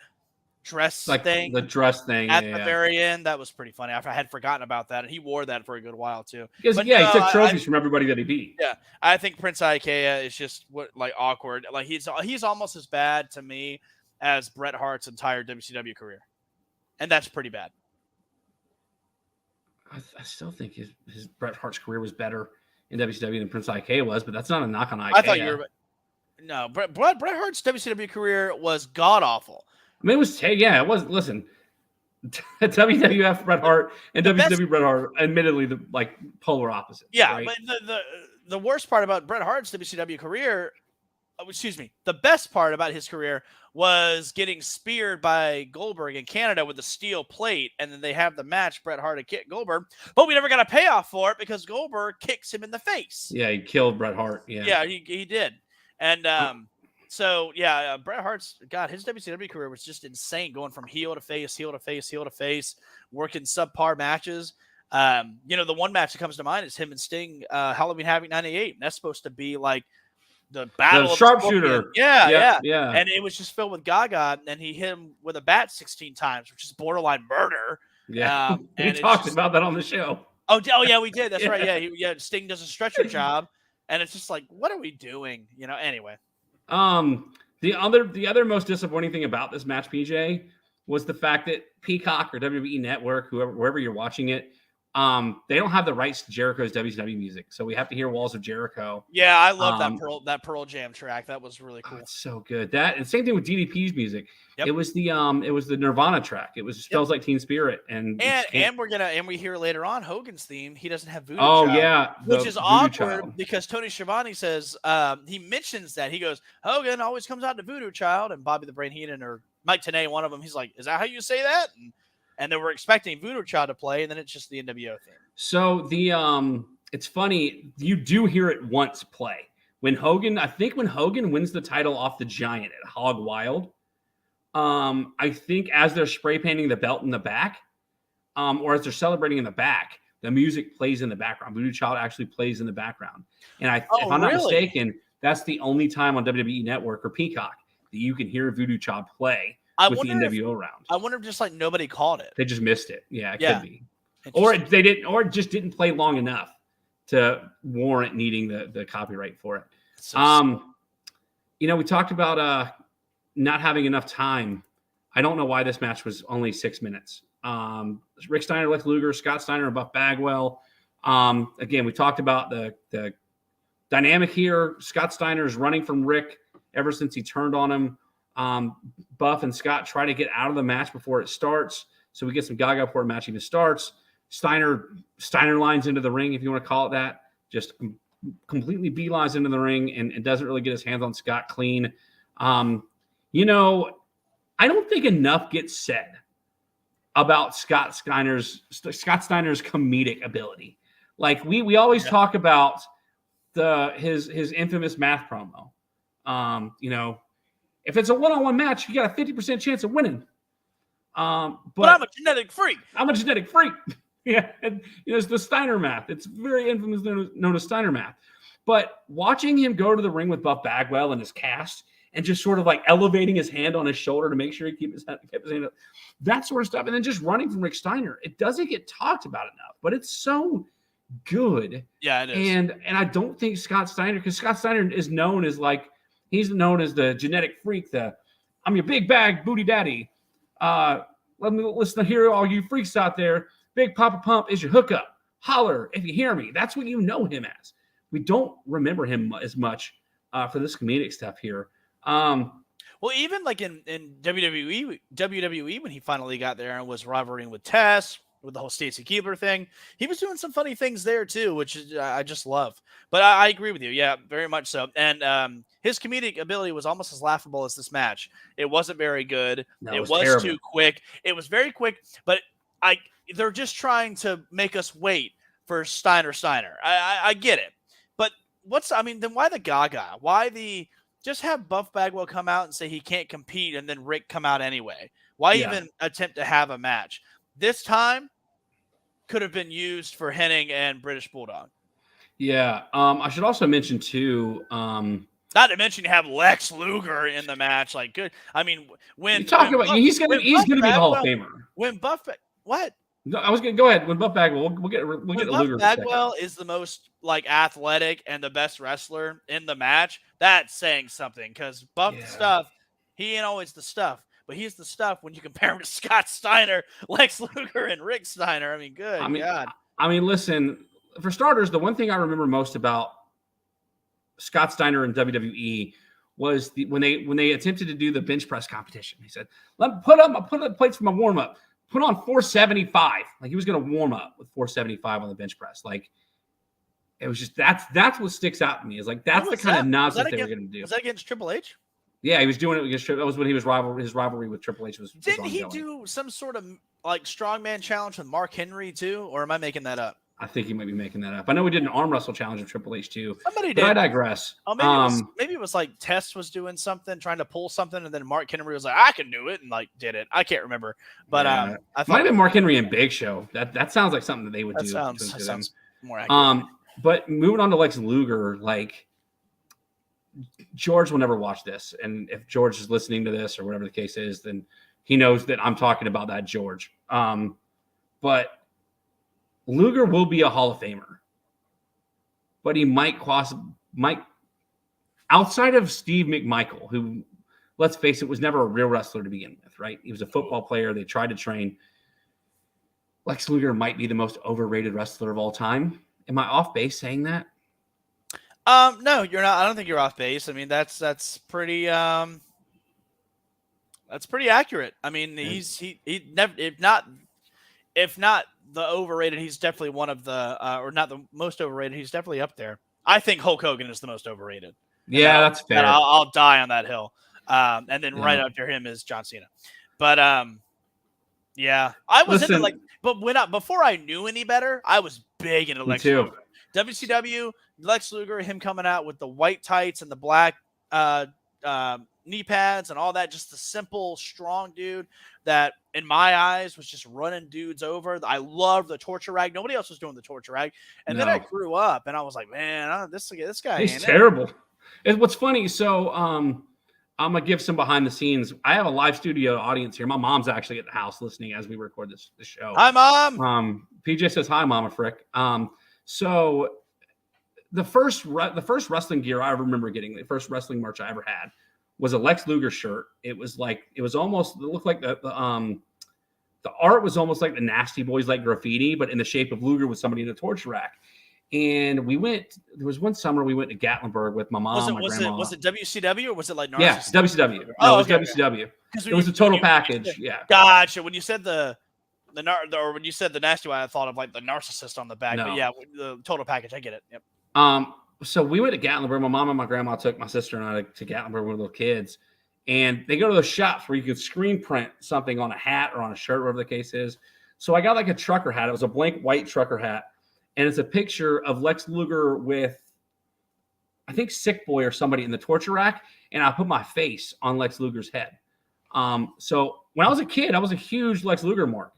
dress thing. The dress thing. At the very end. That was pretty funny. I had forgotten about that. And he wore that for a good while, too. He took trophies from everybody that he beat. Yeah. I think Prince Iaukea is just awkward. He's almost as bad to me as Bret Hart's entire WCW career. And that's pretty bad. I still think his Bret Hart's career was better in WCW than Prince Iaukea was, but that's not a knock on Iaukea. I thought you were. No, Bret Hart's WCW career was god awful. I mean, it was. Yeah, it was. Listen, WWF Bret Hart and WCW Bret Hart, admittedly, the polar opposites. Yeah, right? But the worst part about Bret Hart's WCW career, the best part about his career was getting speared by Goldberg in Canada with a steel plate, and then they have the match, Bret Hart and Goldberg, but we never got a payoff for it because Goldberg kicks him in the face. Yeah, he killed Bret Hart. Yeah, he did. And Bret Hart's his WCW career was just insane, going from heel to face, working subpar matches. The one match that comes to mind is him and Sting, Halloween Havoc '98, and that's supposed to be the battle of sharpshooter. Yeah. And it was just filled with Gaga, and he hit him with a bat 16 times, which is borderline murder. Yeah. We talked about that on the show. Oh yeah, we did. That's right. Yeah. Sting does a stretcher job, and it's just what are we doing? Anyway. The other most disappointing thing about this match, PJ, was the fact that Peacock or WWE Network, wherever you're watching it, they don't have the rights to Jericho's WCW music, so we have to hear Walls of Jericho. Yeah, I love that Pearl Jam track. That was really cool. It's so good. That and same thing with DDP's music. Yep. It was the Nirvana track. It was Smells Like Teen Spirit, and we hear later on Hogan's theme. He doesn't have Voodoo. Oh Child, yeah, which is awkward because Tony Schiavone says he mentions that he goes Hogan always comes out to Voodoo Child, and Bobby the Brain Heenan or Mike Tenay, one of them, he's like, is that how you say that? And they were expecting Voodoo Child to play, and then it's just the NWO theme. So it's funny, you do hear it once play. When Hogan wins the title off the Giant at Hog Wild, I think as they're spray painting the belt in the back, or as they're celebrating in the back, the music plays in the background. Voodoo Child actually plays in the background. And if I'm not mistaken, that's the only time on WWE Network or Peacock that you can hear Voodoo Child play. With the NWO round. I wonder if just nobody called it. They just missed it. Yeah, it could be. Or it just didn't play long enough to warrant needing the copyright for it. We talked about not having enough time. I don't know why this match was only 6 minutes. Rick Steiner, Lex Luger, Scott Steiner, and Buff Bagwell. Again, we talked about the dynamic here. Scott Steiner is running from Rick ever since he turned on him. Buff and Scott try to get out of the match before it starts. So we get some Gaga before the match even starts. Steiner lines into the ring, if you want to call it that. Just completely beelines into the ring and doesn't really get his hands on Scott clean. I don't think enough gets said about Scott Steiner's comedic ability. Like we always talk about his infamous math promo. If it's a one-on-one match, you got a 50% chance of winning. But I'm a genetic freak. Yeah, and, it's the Steiner math. It's very infamous, known as Steiner math. But watching him go to the ring with Buff Bagwell and his cast, and just sort of like elevating his hand on his shoulder to make sure he kept his hand up, that sort of stuff, and then just running from Rick Steiner, it doesn't get talked about enough, but it's so good. Yeah, it is. And I don't think Scott Steiner, because Scott Steiner is known as he's known as the genetic freak, I'm your big bag booty daddy. Let me listen to hear all you freaks out there. Big Papa Pump is your hookup. Holler if you hear me. That's what you know him as. We don't remember him as much for this comedic stuff here. Well, even like in WWE, when he finally got there and was rivaling with Tess, with the whole Stacy Keibler thing, he was doing some funny things there too, which is, I just love. But I agree with you. Yeah, very much so. And his comedic ability was almost as laughable as this match. It wasn't very good. No, it was too quick. It was very quick, but they're just trying to make us wait for Steiner. I get it. But then why the Gaga? Why just have Buff Bagwell come out and say he can't compete and then Rick come out anyway? Why even attempt to have a match? This time could have been used for Hennig and British Bulldog. Yeah. I should also mention too, not to mention you have Lex Luger in the match. Like, good. I mean, he's gonna be the Hall of Famer. What? No, I was gonna go ahead. When Buff Bagwell, we'll get Luger. Buff Bagwell is the most athletic and the best wrestler in the match. That's saying something, because stuff, he ain't always the stuff, but he's the stuff when you compare him to Scott Steiner, Lex Luger, and Rick Steiner. I mean, God. I mean, listen. For starters, the one thing I remember most about Scott Steiner in WWE was when they attempted to do the bench press competition. He said, "Put up plates for my warm up. Put on 475." Like he was going to warm up with 475 on the bench press. Like it was just that's what sticks out to me. Is like that's the kind of nonsense they were going to do. Was that against Triple H? Yeah, he was doing it against. That was when his rivalry with Triple H was. Didn't he do some sort of strongman challenge with Mark Henry too? Or am I making that up? I think he might be making that up. I know we did an arm wrestle challenge with Triple H too. Somebody did. I digress. Oh, maybe it was like Test was doing something, trying to pull something, and then Mark Henry was like, "I can do it," and did it. I can't remember, but I thought might have been Mark Henry and Big Show. That sounds like something that they would do. That sounds more accurate. But moving on to Lex Luger, George will never watch this, and if George is listening to this or whatever the case is, then he knows that I'm talking about that George. But Luger will be a Hall of Famer, but he might outside of Steve McMichael, who, let's face it, was never a real wrestler to begin with, right? He was a football player. They tried to train. Lex Luger might be the most overrated wrestler of all time. Am I off base saying that? No, you're not. I don't think you're off base. I mean, that's pretty accurate. I mean, he never, if not the overrated, he's definitely one of the, or not the most overrated. He's definitely up there. I think Hulk Hogan is the most overrated. Yeah, that's fair. I'll die on that hill. And then right after him is John Cena. But yeah, I was into but before I knew any better, I was big into Lex Luger. WCW, Lex Luger, him coming out with the white tights and the black knee pads and all that, just a simple, strong dude that, in my eyes, was just running dudes over. I loved the torture rag. Nobody else was doing the torture rag. And then I grew up, and I was like, man, this guy he's terrible. What's funny, so I'm going to give some behind the scenes. I have a live studio audience here. My mom's actually at the house listening as we record this show. Hi, Mom. PJ says, hi, Mama Frick. So the first wrestling gear I ever remember getting, the first wrestling merch I ever had, was a Lex Luger shirt. It looked like the art was almost like the Nasty Boys like graffiti, but in the shape of Luger with somebody in a torture rack. And there was one summer we went to Gatlinburg with my mom, my grandma. Was it WCW or was it like Narcissist? Yeah, WCW. No, it was WCW. It was a total package. Yeah. Gotcha. When you said or when you said the Nasty One, I thought of like the Narcissist on the back. No. But yeah, the total package. I get it. Yep. So we went to Gatlinburg. My mom and my grandma took my sister and I to Gatlinburg with little kids. And they go to those shops where you can screen print something on a hat or on a shirt, whatever the case is. So I got like a trucker hat. It was a blank white trucker hat. And it's a picture of Lex Luger with, I think, Sick Boy or somebody in the torture rack. And I put my face on Lex Luger's head. So when I was a kid, I was a huge Lex Luger mark.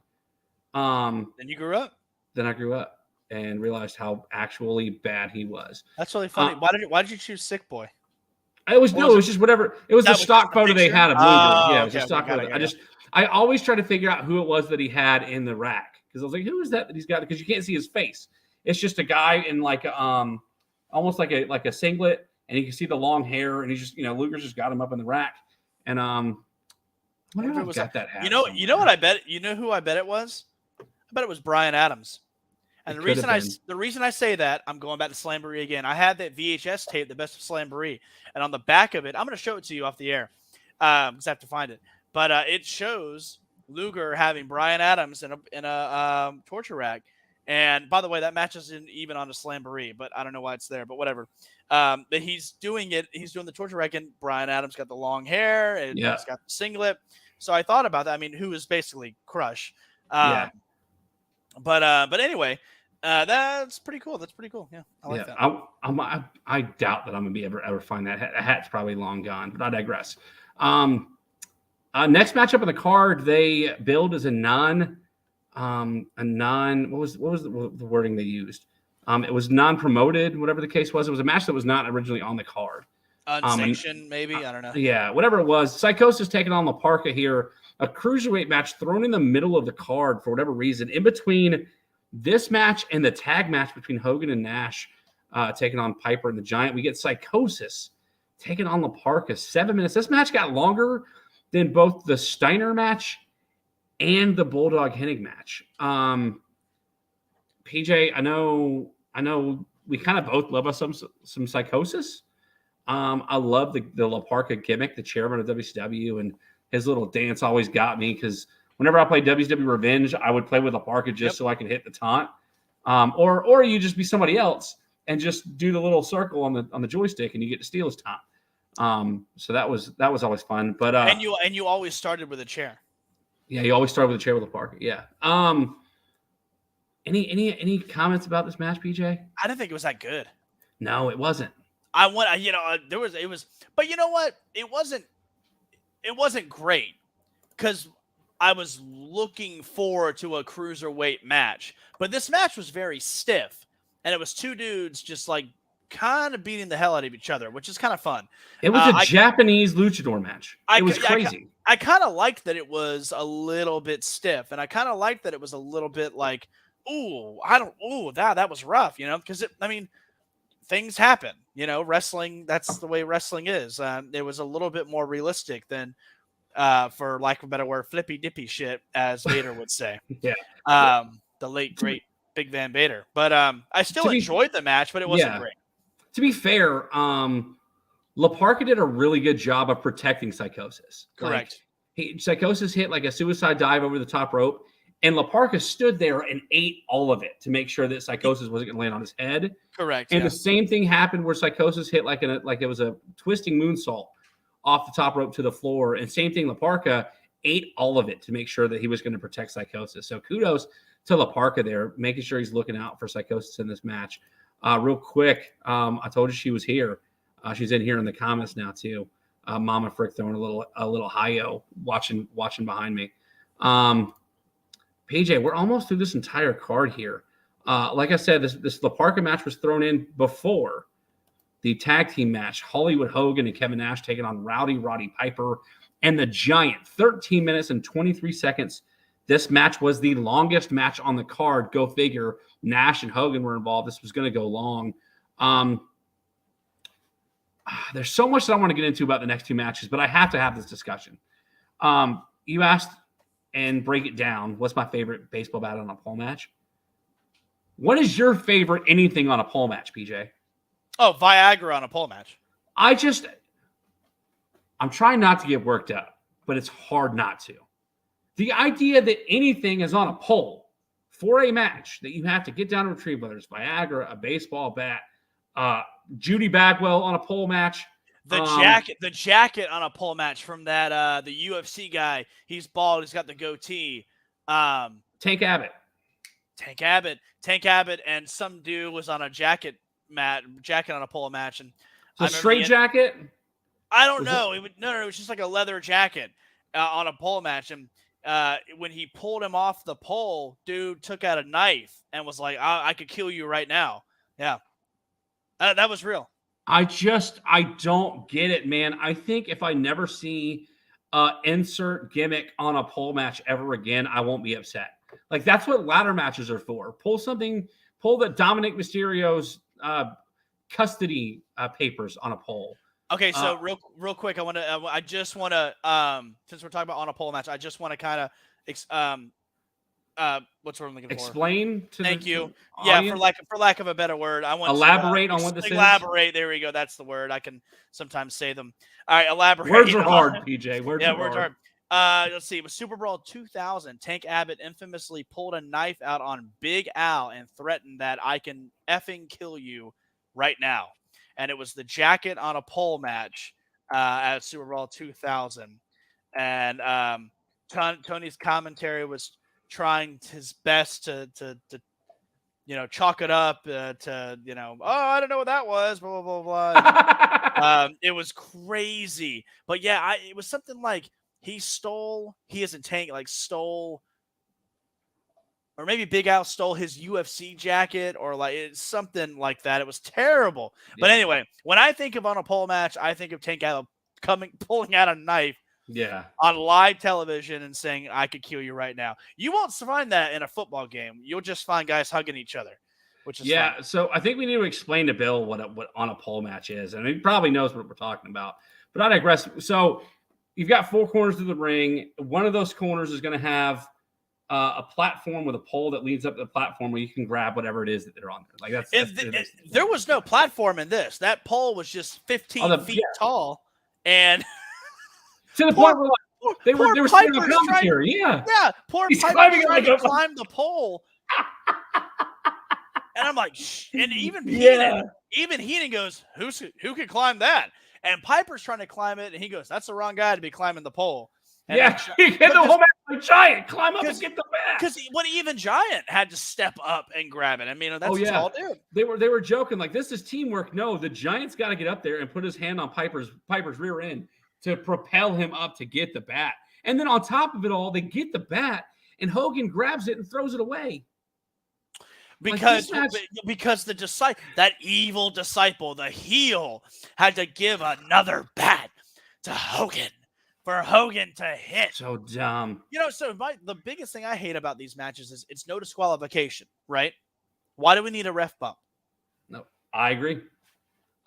Then you grew up. Then I grew up and realized how actually bad he was. That's really funny. Why did you choose Sick Boy? It was just whatever. It was the stock photo they had of Luger. Yeah, it was a stock photo. I always try to figure out who it was that he had in the rack because I was like, who is that he's got? Because you can't see his face. It's just a guy in like almost like a singlet, and you can see the long hair, and he's just Luger's just got him up in the rack, and I wonder if I got that hat. You know what I bet? You know who I bet it was? I bet it was Bryan Adams. And the reason I say that, I'm going back to Slamboree again. I had that VHS tape, the best of Slamboree, and on the back of it, I'm going to show it to you off the air because I have to find it. But it shows Luger having Bryan Adams in a torture rack. And by the way, that match isn't even on a Slamboree, but I don't know why it's there. But whatever. But he's doing it. He's doing the torture rack, and Bryan Adams got the long hair, and he's got the singlet. So I thought about that. I mean, who is basically Crush? But anyway. That's pretty cool. Yeah, I like that. I doubt that I'm gonna be ever find that hat. That hat's probably long gone, but I digress. Next matchup on the card, they billed as a non. What was the wording they used? It was non-promoted, whatever the case was. It was a match that was not originally on the card. Unsanctioned, maybe, I don't know. Yeah, whatever it was. Psychosis taking on La Parka here, a cruiserweight match thrown in the middle of the card for whatever reason, in between this match and the tag match between Hogan and Nash taking on Piper and the Giant. We get Psychosis taking on La Parka. 7 minutes. This match got longer than both the Steiner match and the Bulldog Hennig match. PJ, I know we kind of both love us some Psychosis. I love the La Parka gimmick, the chairman of WCW, and his little dance always got me because whenever I played WCW Revenge, I would play with La Parka just so I could hit the taunt. Or you just be somebody else and just do the little circle on the joystick and you get to steal his taunt. So that was always fun. But and you always started with a chair. Yeah, you always started with a chair with La Parka. Yeah. Any comments about this match, PJ? I didn't think it was that good. No, it wasn't. It was, but you know what? It wasn't great because I was looking forward to a cruiserweight match, but this match was very stiff, and it was two dudes just like kind of beating the hell out of each other, which is kind of fun. It was a Japanese luchador match. It was crazy. I kind of liked that it was a little bit stiff, and I kind of liked that it was a little bit like, that was rough, because things happen, wrestling. That's the way wrestling is. It was a little bit more realistic than, for lack of a better word, flippy dippy shit, as Vader would say. Yeah. The late great Big Van Vader. But I still enjoyed the match, but it wasn't great. To be fair, La Parka did a really good job of protecting Psychosis. Correct. Psychosis hit like a suicide dive over the top rope, and La Parka stood there and ate all of it to make sure that Psychosis wasn't going to land on his head. Correct. And the same thing happened where Psychosis hit like it was a twisting moonsault off the top rope to the floor. And same thing, La Parka ate all of it to make sure that he was going to protect Psychosis. So kudos to La Parka there, making sure he's looking out for Psychosis in this match. Real quick, I told you she was here. She's in here in the comments now too. Mama Frick throwing a little hi-yo, watching behind me. PJ, we're almost through this entire card here. Like I said, this La Parka match was thrown in before the tag team match. Hollywood Hogan and Kevin Nash taking on Roddy Piper and the Giant. 13 minutes and 23 seconds. This match was the longest match on the card. Go figure. Nash and Hogan were involved. This was going to go long. There's so much that I want to get into about the next two matches, but I have to have this discussion. You asked and break it down. What's my favorite baseball bat on a pole match? What is your favorite anything on a pole match, PJ? Oh, Viagra on a pole match. I'm trying not to get worked up, but it's hard not to. The idea that anything is on a pole for a match that you have to get down and retrieve, whether it's Viagra, a baseball bat, Judy Bagwell on a pole match. The jacket on a pole match from that the UFC guy. He's bald. He's got the goatee. Tank Abbott. Tank Abbott, and some dude was on a jacket on a pole match, and So straight jacket. I don't know. It was just like a leather jacket on a pole match, and when he pulled him off the pole, dude took out a knife and was like, "I could kill you right now." Yeah, that was real. I don't get it, man. I think if I never see insert gimmick on a pole match ever again, I won't be upset. Like, that's what ladder matches are for. Pull the Dominic Mysterio's custody papers on a pole. Okay, so real quick, I just want to since we're talking about on a pole match, I just want to kind of what's the word I'm looking for? Explain to Thank the you. audience? Yeah, for lack of a better word, I want elaborate to, on what this is. Elaborate. There we go. That's the word. I can sometimes say them. All right, elaborate. Words are hard, PJ. Words are hard. Let's see. It was Super Brawl 2000. Tank Abbott infamously pulled a knife out on Big Al and threatened that I can effing kill you right now. And it was the jacket on a pole match at Super Brawl 2000. And Tony's commentary was trying his best to chalk it up to I don't know what that was, blah blah blah blah. It was crazy, but yeah, it was something like he isn't Tank, like stole, or maybe Big Al stole his UFC jacket, or like it's something like that. It was terrible. Yeah. But anyway, when I think of on a pole match, I think of Tank Abbott pulling out a knife. Yeah. On live television and saying, "I could kill you right now." You won't find that in a football game. You'll just find guys hugging each other, which is fun. So I think we need to explain to Bill what on a pole match is, and he probably knows what we're talking about. But I digress. So you've got four corners of the ring. One of those corners is going to have a platform with a pole that leads up to the platform where you can grab whatever it is that they're on there. Like there was no platform in this. That pole was just 15 feet tall, and to the point where they were saying on commentary. Yeah, poor Piper's trying to climb the pole, and I'm like, shh. And even Heenan goes, who can climb that? And Piper's trying to climb it, and he goes, "That's the wrong guy to be climbing the pole." And you get the whole match like Giant climb up and get the bat. Because even Giant had to step up and grab it. I mean, that's a tall dude. They were joking like, this is teamwork. No, the Giant's got to get up there and put his hand on Piper's rear end to propel him up to get the bat. And then on top of it all, they get the bat, and Hogan grabs it and throws it away. Because that evil disciple, the heel, had to give another bat to Hogan for Hogan to hit. So dumb. The biggest thing I hate about these matches is it's no disqualification, right? Why do we need a ref bump? No, I agree.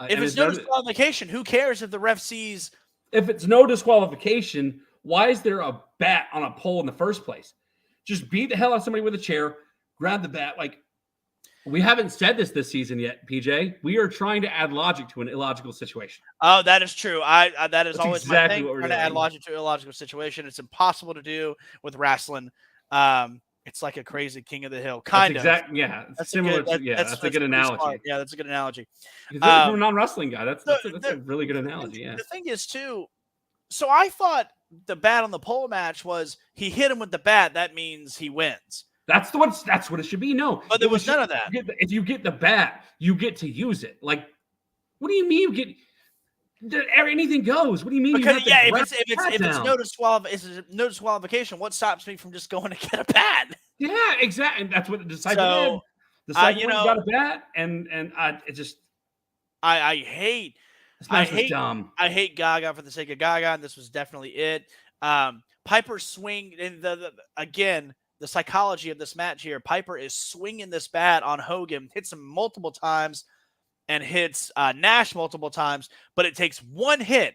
If it's no disqualification, who cares if the ref sees? If it's no disqualification, why is there a bat on a pole in the first place? Just beat the hell out of somebody with a chair, grab the bat. Like, we haven't said this season yet, PJ. We are trying to add logic to an illogical situation. Oh, that is true. That is That's always exactly my thing. What we're trying doing. to add logic to an illogical situation. It's impossible to do with wrestling. It's like a crazy King of the Hill, kind of. Yeah, that's similar. That's a good analogy. Smart. Yeah, that's a good analogy. You're a non-wrestling guy. That's a really good analogy. Yeah. The thing is too. So I thought the bat on the pole match was he hit him with the bat. That means he wins. That's what it should be. No, but there was none of that. If you get the bat, you get to use it. Like, what do you mean you get? Anything goes. What do you mean? Because if it's no disqualification, what stops me from just going to get a bat? Yeah, exactly. And that's what the disciple did. The disciple got a bat, and it just. I hate. Dumb. I hate Gaga for the sake of Gaga, and this was definitely it. Piper's swing, and the psychology of this match here. Piper is swinging this bat on Hogan, hits him multiple times, and hits Nash multiple times, but it takes one hit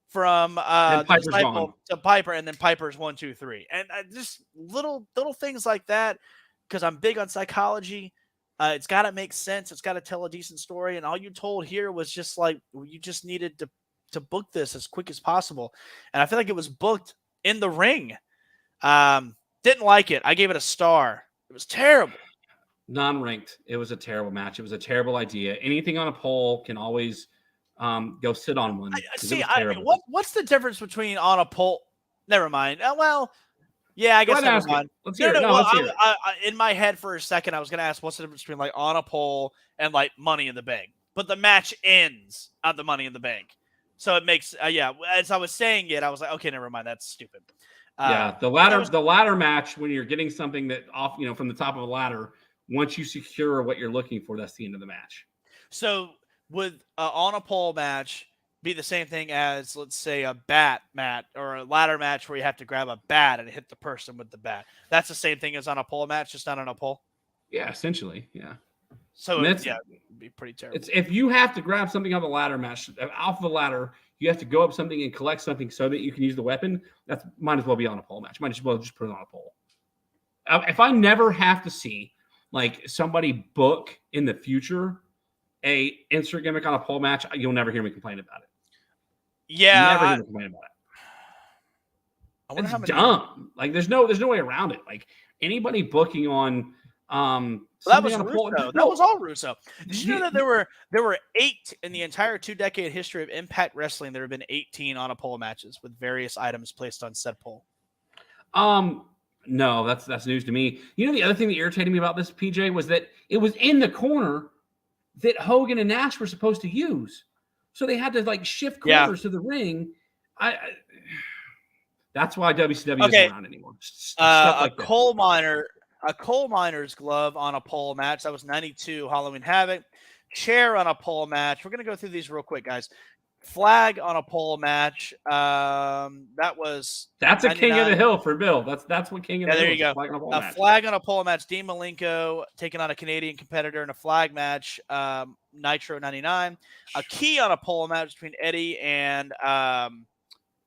from the disciple to Piper, and then Piper's 1, 2, 3, and just little things like that. Because I'm big on psychology. It's got to make sense. It's got to tell a decent story. And all you told here was just like, you just needed to book this as quick as possible. And I feel like it was booked in the ring. Didn't like it. I gave it a star. It was terrible. Non-ranked. It was a terrible match. It was a terrible idea. Anything on a pole can always go sit on one. See, what's the difference between on a pole? Never mind. Well, yeah, I guess never mind. Let's hear it. No, well, let's hear it. in my head for a second, I was going to ask what's the difference between like on a pole and like Money in the Bank. But the match ends at the Money in the Bank. So it makes, as I was saying it, I was like, okay, never mind. That's stupid. The ladder match, when you're getting something that off, from the top of a ladder, once you secure what you're looking for, that's the end of the match. So would on a pole match be the same thing as, let's say, a bat match or a ladder match where you have to grab a bat and hit the person with the bat? That's the same thing as on a pole match, just not on a pole? Yeah, essentially, yeah. So, it'd be pretty terrible. It's if you have to grab something off a ladder match, off the ladder, you have to go up something and collect something so that you can use the weapon. That might as well be on a pole match. Might as well just put it on a pole. If I never have to see like somebody book in the future a insert gimmick on a pole match, you'll never hear me complain about it. Yeah, never hear me complain about it. It's dumb. Like there's no way around it. Like anybody booking on that was Russo. That was all Russo. Did you know that there were 8 in the entire 2-decade history of Impact Wrestling? There have been 18 on a pole matches with various items placed on said pole. No, that's news to me. The other thing that irritated me about this, PJ, was that it was in the corner that Hogan and Nash were supposed to use, so they had to like shift corners to the ring. That's why WCW isn't around anymore. Stuff like a coal miner's glove on a pole match. That was 92 Halloween Havoc. Chair on a pole match. We're going to go through these real quick, guys. Flag on a pole match. That's a King of the Hill for Bill. That's what King of the Hill. There you go. Flag on a pole match. Dean Malenko taking on a Canadian competitor in a flag match. Nitro 99. A key on a pole match between Eddie and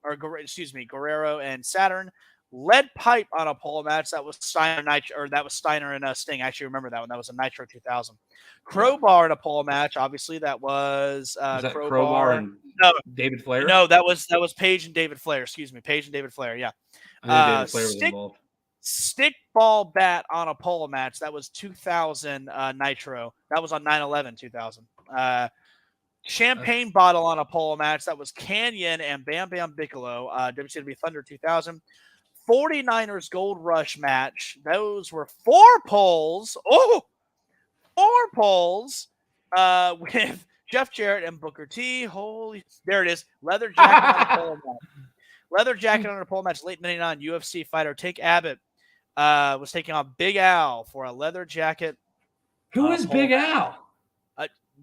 Guerrero and Saturn. Lead pipe on a pole match. That was Steiner and Sting. I actually remember that one. That was a Nitro 2000. Crowbar in a pole match. Obviously, that was Crowbar and David Flair. No, that was Page and David Flair. Excuse me, Page and David Flair. Yeah. David Flair was involved. Stickball bat on a pole match. That was 2000 Nitro. That was on 9/11 2000. Champagne bottle on a pole match. That was Canyon and Bam Bam Bigelow. WCW Thunder 2000. 49ers Gold Rush match. Those were 4 poles. 4 poles with Jeff Jarrett and Booker T. There it is. Leather jacket on a pole match. Leather jacket on a pole match. Late 99 UFC fighter Tank Abbott was taking on Big Al for a leather jacket. Who is Big Al?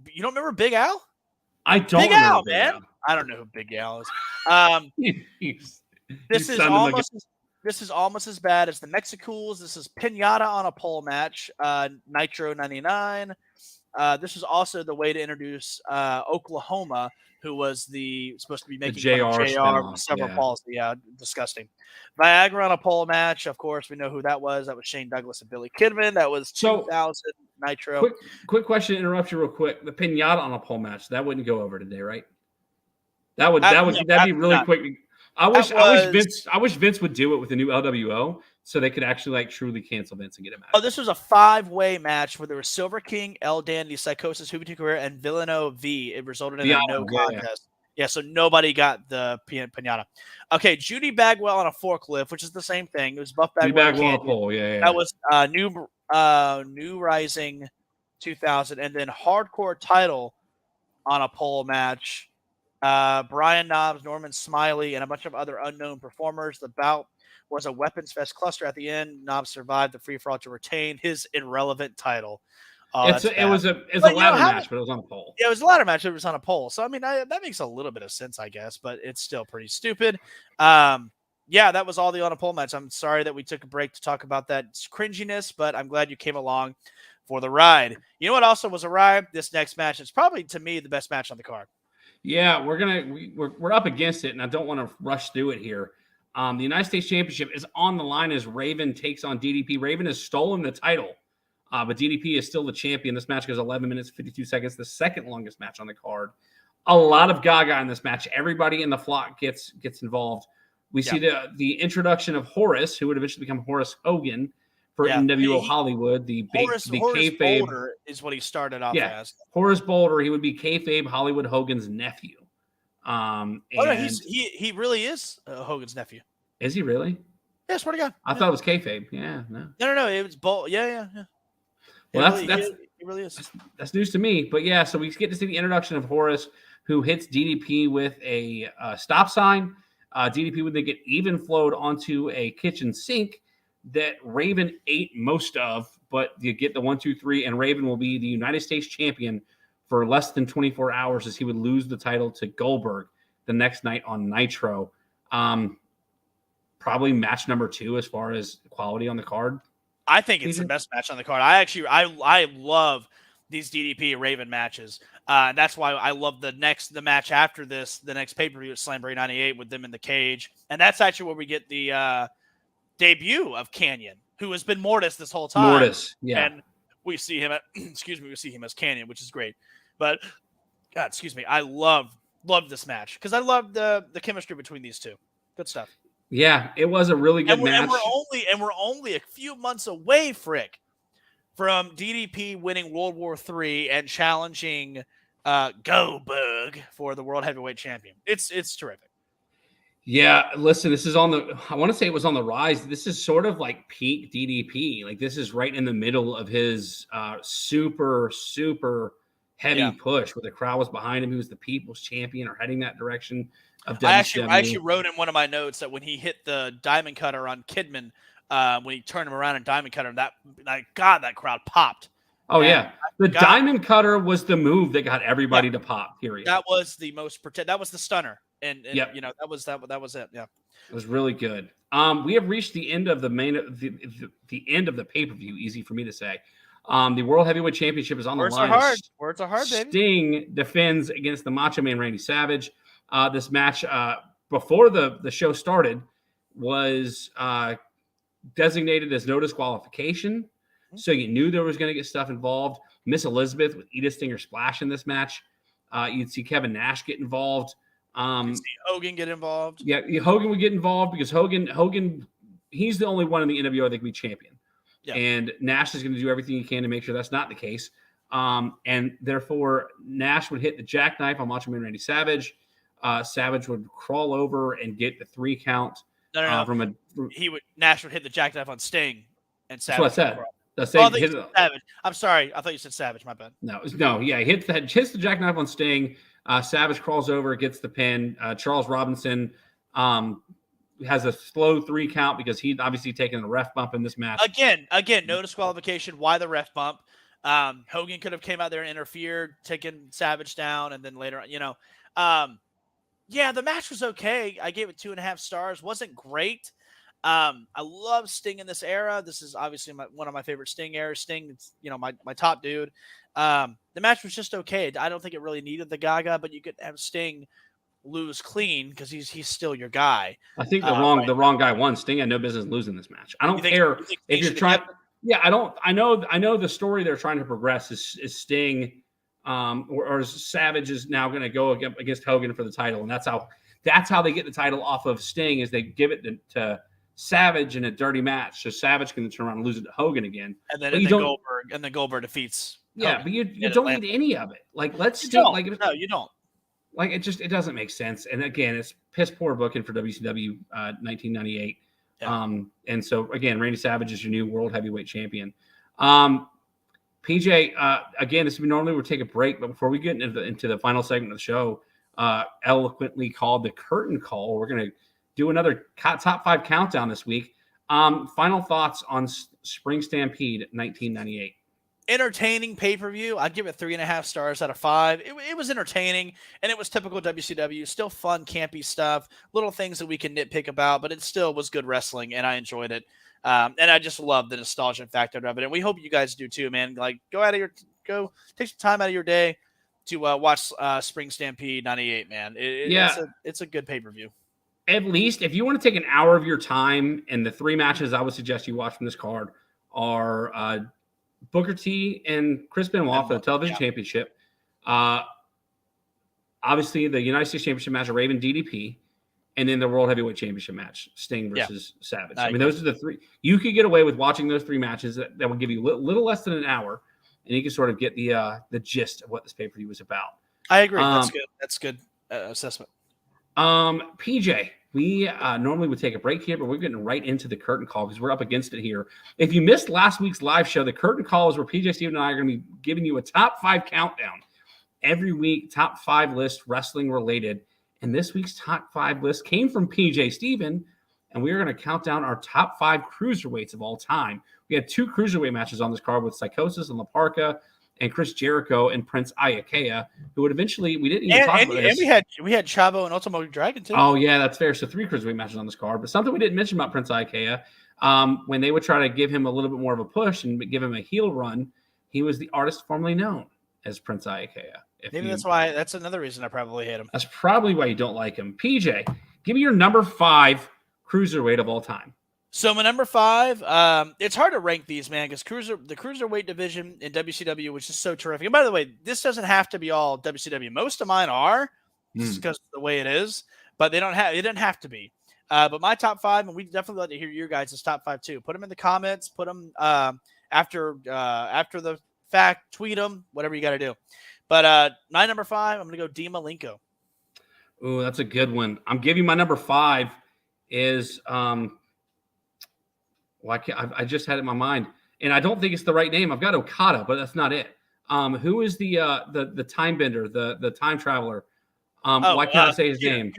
You don't remember Big Al? I don't. Big Al, man. Al. I don't know who Big Al is. This is almost as bad as the Mexicools. This is Pinata on a pole match. Nitro 99. This was also the way to introduce Oklahoma, who was supposed to be making JR with several balls. Yeah, disgusting. Viagra on a pole match. Of course, we know who that was. That was Shane Douglas and Billy Kidman. That was 2000 Nitro. Quick question to interrupt you real quick. The Pinata on a pole match, that wouldn't go over today, right? That'd be really quick. I wish Vince would do it with the new LWO so they could actually truly cancel Vince and get him out. This was a 5-way match where there was Silver King, El Dandy, Psychosis, Juventud Career, and Villano V. It resulted in a no contest. Yeah, so nobody got the pinata. Okay, Judy Bagwell on a forklift, which is the same thing. It was Buff Bagwell on a pole. Yeah. That was New Rising 2000, and then Hardcore Title on a pole match. Brian Knobbs, Norman Smiley, and a bunch of other unknown performers. The bout was a weapons fest cluster. At the end, Knobbs survived the free-for-all to retain his irrelevant title. It was a ladder match, but it was on a pole. Yeah, it was a ladder match, but it was on a pole. So, I mean, that makes a little bit of sense, I guess, but it's still pretty stupid. That was all the on a pole match. I'm sorry that we took a break to talk about that cringiness, but I'm glad you came along for the ride. You know what also was a ride? This next match. It's probably, to me, the best match on the card. Yeah, we're up against it, and I don't want to rush through it here. The United States Championship is on the line as Raven takes on DDP. Raven has stolen the title, but DDP is still the champion. This match goes 11 minutes, 52 seconds, the second longest match on the card. A lot of gaga in this match. Everybody in the flock gets involved. We see the introduction of Horace, who would eventually become Horace Hogan, for Yeah. NWO Hollywood. The Horace kayfabe. Boulder is what he started off Yeah, as. Horace Boulder. He would be kayfabe Hollywood Hogan's nephew. Oh And no, he really is Hogan's nephew. is he really? Yeah, swear to God. I thought it was kayfabe. Yeah, no. No. It was Bolt. Yeah. Well, He really is. That's news to me. But yeah, so we get to see the introduction of Horace, who hits DDP with a stop sign. DDP would then get even flowed onto a kitchen sink that Raven ate most of, but you get the 1, 2, 3, and Raven will be the United States champion for less than 24 hours as he would lose the title to Goldberg the next night on Nitro. Probably match number 2 as far as quality on the card. I think it's the best match on the card. I love these DDP Raven matches. That's why I love the match after this, the next pay-per-view at Slamboree 98 with them in the cage. And that's actually where we get the debut of Canyon, who has been Mortis this whole time. Mortis, yeah. And we see him we see him as Canyon, which is great. But God, I love this match because I love the chemistry between these two. Good stuff. Yeah, it was a really good match. And we're only a few months away, Frick, from DDP winning World War III and challenging Goldberg for the World Heavyweight Champion. It's terrific. Yeah, listen, I want to say it was on the rise. This is sort of like peak DDP. Like this is right in the middle of his super, super heavy push where the crowd was behind him. He was the people's champion or heading that direction of WCW. I actually wrote in one of my notes that when he hit the diamond cutter on Kidman, when he turned him around and diamond cutter, that crowd popped. Oh, and the diamond cutter was the move that got everybody to pop, period. That was the most that was the stunner. And you know, that was it. Yeah. It was really good. We have reached the end of the end of the pay-per-view, easy for me to say. The World Heavyweight Championship is on the line. Words are hard, baby. Sting defends against the Macho Man Randy Savage. This match before the show started was designated as no disqualification. So you knew there was going to get stuff involved. Miss Elizabeth with Edith Stinger Splash in this match. You'd see Kevin Nash get involved. You'd see Hogan get involved. Yeah, Hogan would get involved because Hogan, he's the only one in the NWO that can be champion. Yeah. And Nash is going to do everything he can to make sure that's not the case. And therefore, Nash would hit the jackknife on Macho Man Randy Savage. Savage would crawl over and get the 3 count. No. Nash would hit the jackknife on Sting, and Savage. That's what I said. Savage. I'm sorry. I thought you said Savage. My bad. No. Yeah, he hits the jackknife on Sting. Savage crawls over, gets the pin. Charles Robinson has a slow 3 count because he'd obviously taken a ref bump in this match. Again, no disqualification. Why the ref bump? Hogan could have came out there and interfered, taken Savage down, and then later on, the match was okay. I gave it 2.5 stars. Wasn't great. I love Sting in this era. This is obviously one of my favorite Sting eras. Sting, it's, my top dude. The match was just okay. I don't think it really needed the Gaga, but you could have Sting lose clean because he's still your guy. I think the wrong guy won. Sting had no business losing this match. I don't care if you're trying. Yeah, I know the story they're trying to progress is Sting, or Savage is now going to go against Hogan for the title, and that's how they get the title off of Sting is they give it to Savage in a dirty match, so Savage can turn around and lose it to Hogan again. And then Goldberg defeats. Yeah, Hogan. but you don't need any of it. Like no, you don't. Like it doesn't make sense. And again, it's piss poor booking for WCW 1998. Yeah. And so again, Randy Savage is your new World Heavyweight Champion. PJ, again, this would normally take a break, but before we get into the final segment of the show, eloquently called the curtain call, we're going to do another top 5 countdown this week. Final thoughts on Spring Stampede 1998. Entertaining pay-per-view. I'd give it 3.5 stars out of 5. It was entertaining, and it was typical WCW. Still fun, campy stuff. Little things that we can nitpick about, but it still was good wrestling, and I enjoyed it. And I just love the nostalgia factor of it. And we hope you guys do too, man. Like, go take some time out of your day to watch Spring Stampede 98, man. It's a good pay-per-view. At least if you want to take an hour of your time, and the 3 matches I would suggest you watch from this card are Booker T and Chris Benoit for the television championship. Obviously, the United States Championship match of Raven DDP, and then the World Heavyweight Championship match, Sting Yeah. versus Savage. I I mean, those are the three. You could get away with watching those three matches that will give you little less than an hour, and you can sort of get the gist of what this pay-per-view was about. I agree. That's good. That's good assessment. PJ, we normally would take a break here, but we're getting right into the curtain call because we're up against it here. If you missed last week's live show, the curtain call is where PJ, Steven, and I are going to be giving you a top 5 countdown every week, top 5 list wrestling related. And this week's top 5 list came from PJ Steven, and we are going to count down our top 5 cruiserweights of all time. We had 2 cruiserweight matches on this card with Psychosis and La Parka, and Chris Jericho and Prince Iakea, who would eventually, we didn't even talk about this. And we had Chavo and Ultimo Dragon too. Oh yeah, that's fair. So 3 cruiserweight matches on this card, but something we didn't mention about Prince Iakea, when they would try to give him a little bit more of a push and give him a heel run, he was the artist formerly known as Prince Iakea. That's another reason I probably hate him. That's probably why you don't like him. PJ, give me your number 5 cruiserweight of all time. So my number 5, it's hard to rank these, man, because the cruiserweight division in WCW was just so terrific. And by the way, this doesn't have to be all WCW. Most of mine are, just because of the way it is, but it didn't have to be. But my top 5, and we definitely like to hear your guys' top 5 too. Put them in the comments. Put them after the fact. Tweet them. Whatever you got to do. But my number 5, I'm gonna go Dean Malenko. Oh, that's a good one. I'm giving my number 5 is I just had it in my mind, and I don't think it's the right name. I've got Okada, but that's not it. Who is the time bender, the time traveler? Why can't I say his name?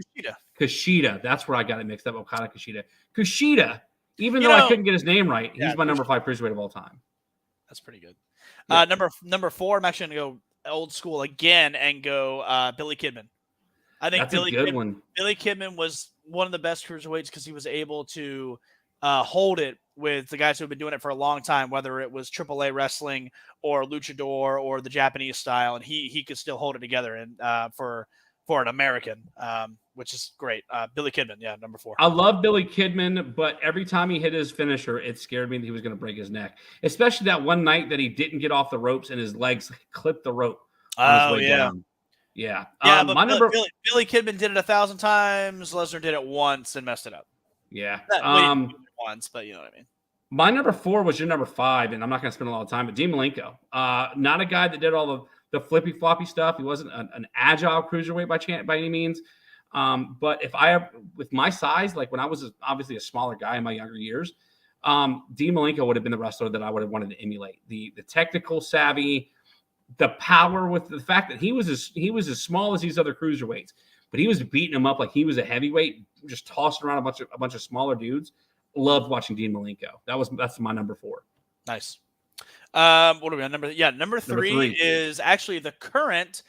Kushida. That's where I got it mixed up. Okada Kushida. Kushida. Even though I couldn't get his name right, he's my number 5 cruiserweight of all time. That's pretty good. Yeah. Number 4, I'm actually gonna go old school again and go Billy Kidman. I think Billy Kidman was one of the best cruiserweights because he was able to hold it with the guys who have been doing it for a long time, whether it was AAA wrestling or luchador or the Japanese style, and he could still hold it together and for an American, which is great. Billy Kidman, number 4. I love Billy Kidman, but every time he hit his finisher, it scared me that he was going to break his neck, especially that one night that he didn't get off the ropes and his legs clipped the rope on his way down. Yeah. But Billy Kidman did it 1,000 times. Lesnar did it once and messed it up. Yeah. Once, but you know what I mean. My number 4 was your number 5, and I'm not going to spend a lot of time, but Dean Malenko. Not a guy that did all the flippy floppy stuff. He wasn't an agile cruiserweight by any means. But with my size, like when I was obviously a smaller guy in my younger years, Dean Malenko would have been the wrestler that I would have wanted to emulate. The technical savvy, the power, with the fact that he was as small as these other cruiserweights, but he was beating them up like he was a heavyweight, just tossing around a bunch of smaller dudes. Loved watching Dean Malenko. That's my number 4. Nice. What are we on? Number 3 is actually the current